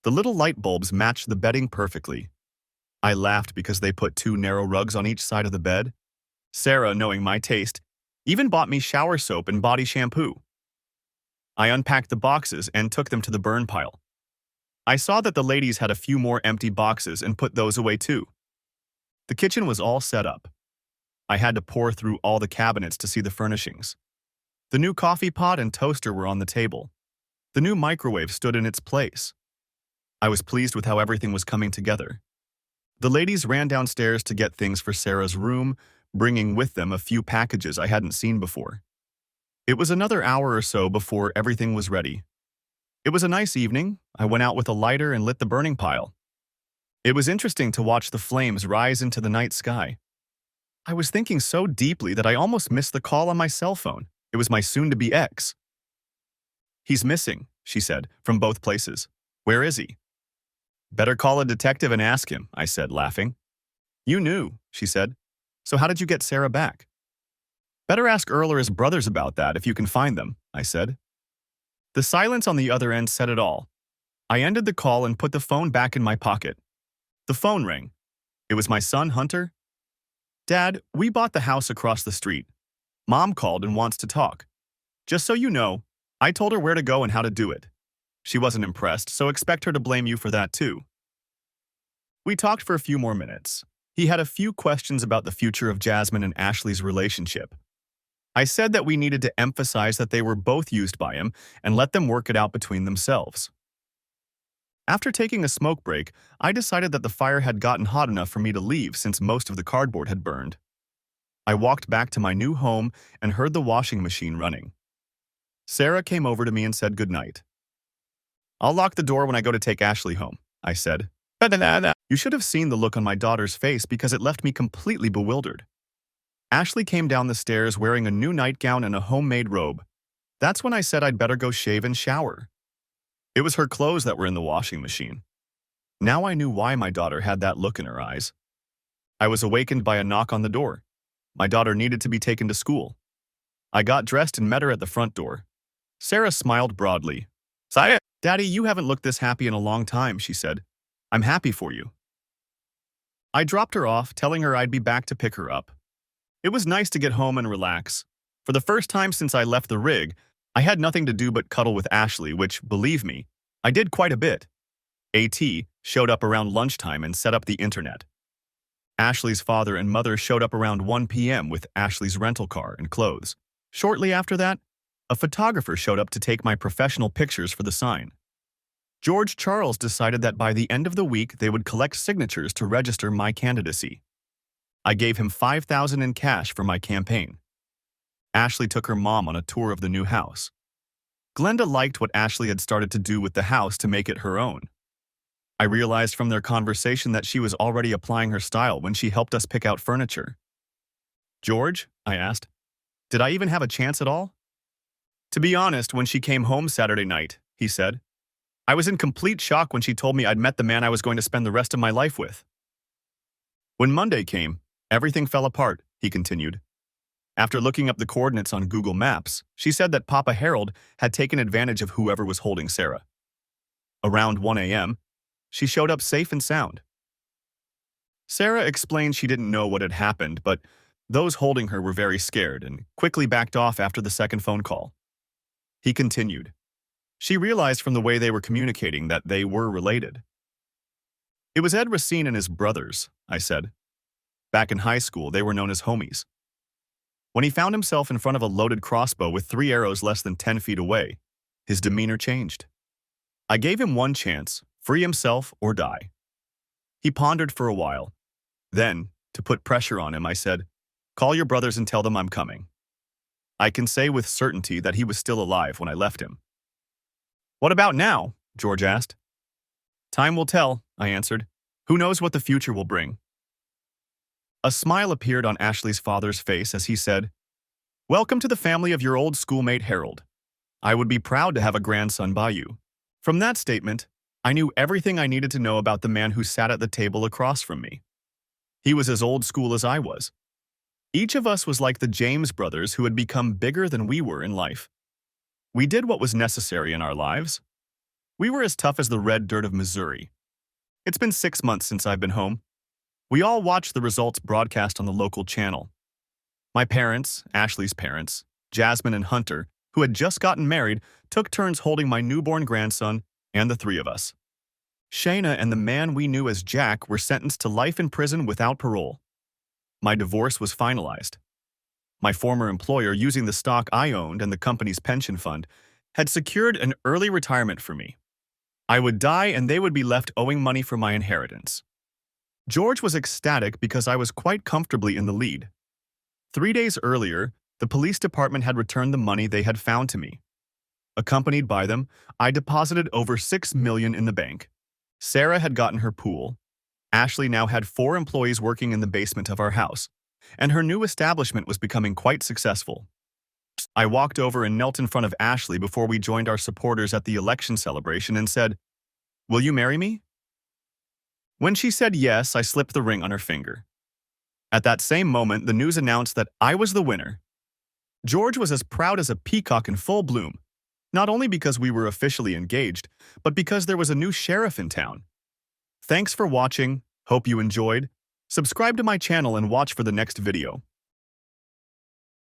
The little light bulbs matched the bedding perfectly. I laughed because they put 2 narrow rugs on each side of the bed. Sarah, knowing my taste, even bought me shower soap and body shampoo. I unpacked the boxes and took them to the burn pile. I saw that the ladies had a few more empty boxes and put those away too. The kitchen was all set up. I had to pore through all the cabinets to see the furnishings. The new coffee pot and toaster were on the table. The new microwave stood in its place. I was pleased with how everything was coming together. The ladies ran downstairs to get things for Sarah's room, bringing with them a few packages I hadn't seen before. It was another hour or so before everything was ready. It was a nice evening. I went out with a lighter and lit the burning pile. It was interesting to watch the flames rise into the night sky. I was thinking so deeply that I almost missed the call on my cell phone. It was my soon-to-be ex. "He's missing," she said, "from both places. Where is he?" "Better call a detective and ask him," I said, laughing. "You knew," she said. "So how did you get Sarah back?" "Better ask Earl or his brothers about that if you can find them," I said. The silence on the other end said it all. I ended the call and put the phone back in my pocket. The phone rang. It was my son, Hunter. "Dad, we bought the house across the street. Mom called and wants to talk. Just so you know, I told her where to go and how to do it. She wasn't impressed, so expect her to blame you for that too." We talked for a few more minutes. He had a few questions about the future of Jasmine and Ashley's relationship. I said that we needed to emphasize that they were both used by him and let them work it out between themselves. After taking a smoke break, I decided that the fire had gotten hot enough for me to leave since most of the cardboard had burned. I walked back to my new home and heard the washing machine running. Sarah came over to me and said goodnight. "I'll lock the door when I go to take Ashley home," I said. You should have seen the look on my daughter's face because it left me completely bewildered. Ashley came down the stairs wearing a new nightgown and a homemade robe. That's when I said I'd better go shave and shower. It was her clothes that were in the washing machine. Now I knew why my daughter had that look in her eyes. I was awakened by a knock on the door. My daughter needed to be taken to school. I got dressed and met her at the front door. Sarah smiled broadly. "Saya, Daddy, you haven't looked this happy in a long time," she said. "I'm happy for you." I dropped her off, telling her I'd be back to pick her up. It was nice to get home and relax. For the first time since I left the rig, I had nothing to do but cuddle with Ashley, which, believe me, I did quite a bit. AT showed up around lunchtime and set up the internet. Ashley's father and mother showed up around 1 p.m. with Ashley's rental car and clothes. Shortly after that, a photographer showed up to take my professional pictures for the sign. George Charles decided that by the end of the week they would collect signatures to register my candidacy. I gave him $5,000 in cash for my campaign. Ashley took her mom on a tour of the new house. Glenda liked what Ashley had started to do with the house to make it her own. I realized from their conversation that she was already applying her style when she helped us pick out furniture. "George," I asked, "did I even have a chance at all?" "To be honest, when she came home Saturday night," he said, "I was in complete shock when she told me I'd met the man I was going to spend the rest of my life with." "When Monday came, everything fell apart," he continued. After looking up the coordinates on Google Maps, she said that Papa Harold had taken advantage of whoever was holding Sarah. Around 1 a.m., she showed up safe and sound. Sarah explained she didn't know what had happened, but those holding her were very scared and quickly backed off after the second phone call. He continued. She realized from the way they were communicating that they were related. "It was Ed Racine and his brothers," I said. "Back in high school, they were known as homies. When he found himself in front of a loaded crossbow with 3 arrows less than 10 feet away, his demeanor changed. I gave him one chance, free himself or die." He pondered for a while. Then, to put pressure on him, I said, "Call your brothers and tell them I'm coming." I can say with certainty that he was still alive when I left him. "What about now?" George asked. "Time will tell," I answered. "Who knows what the future will bring?" A smile appeared on Ashley's father's face as he said, "Welcome to the family of your old schoolmate Harold. I would be proud to have a grandson by you." From that statement, I knew everything I needed to know about the man who sat at the table across from me. He was as old school as I was. Each of us was like the James brothers who had become bigger than we were in life. We did what was necessary in our lives. We were as tough as the red dirt of Missouri. It's been 6 months since I've been home. We all watched the results broadcast on the local channel. My parents, Ashley's parents, Jasmine and Hunter, who had just gotten married, took turns holding my newborn grandson and the 3 of us. Shayna and the man we knew as Jack were sentenced to life in prison without parole. My divorce was finalized. My former employer, using the stock I owned and the company's pension fund, had secured an early retirement for me. I would die and they would be left owing money for my inheritance. George was ecstatic because I was quite comfortably in the lead. 3 days earlier, the police department had returned the money they had found to me. Accompanied by them, I deposited over $6 million in the bank. Sarah had gotten her pool. Ashley now had 4 employees working in the basement of our house, and her new establishment was becoming quite successful. I walked over and knelt in front of Ashley before we joined our supporters at the election celebration and said, "Will you marry me?" When she said yes, I slipped the ring on her finger. At that same moment, the news announced that I was the winner. George was as proud as a peacock in full bloom, not only because we were officially engaged, but because there was a new sheriff in town. Thanks for watching. Hope you enjoyed. Subscribe to my channel and watch for the next video.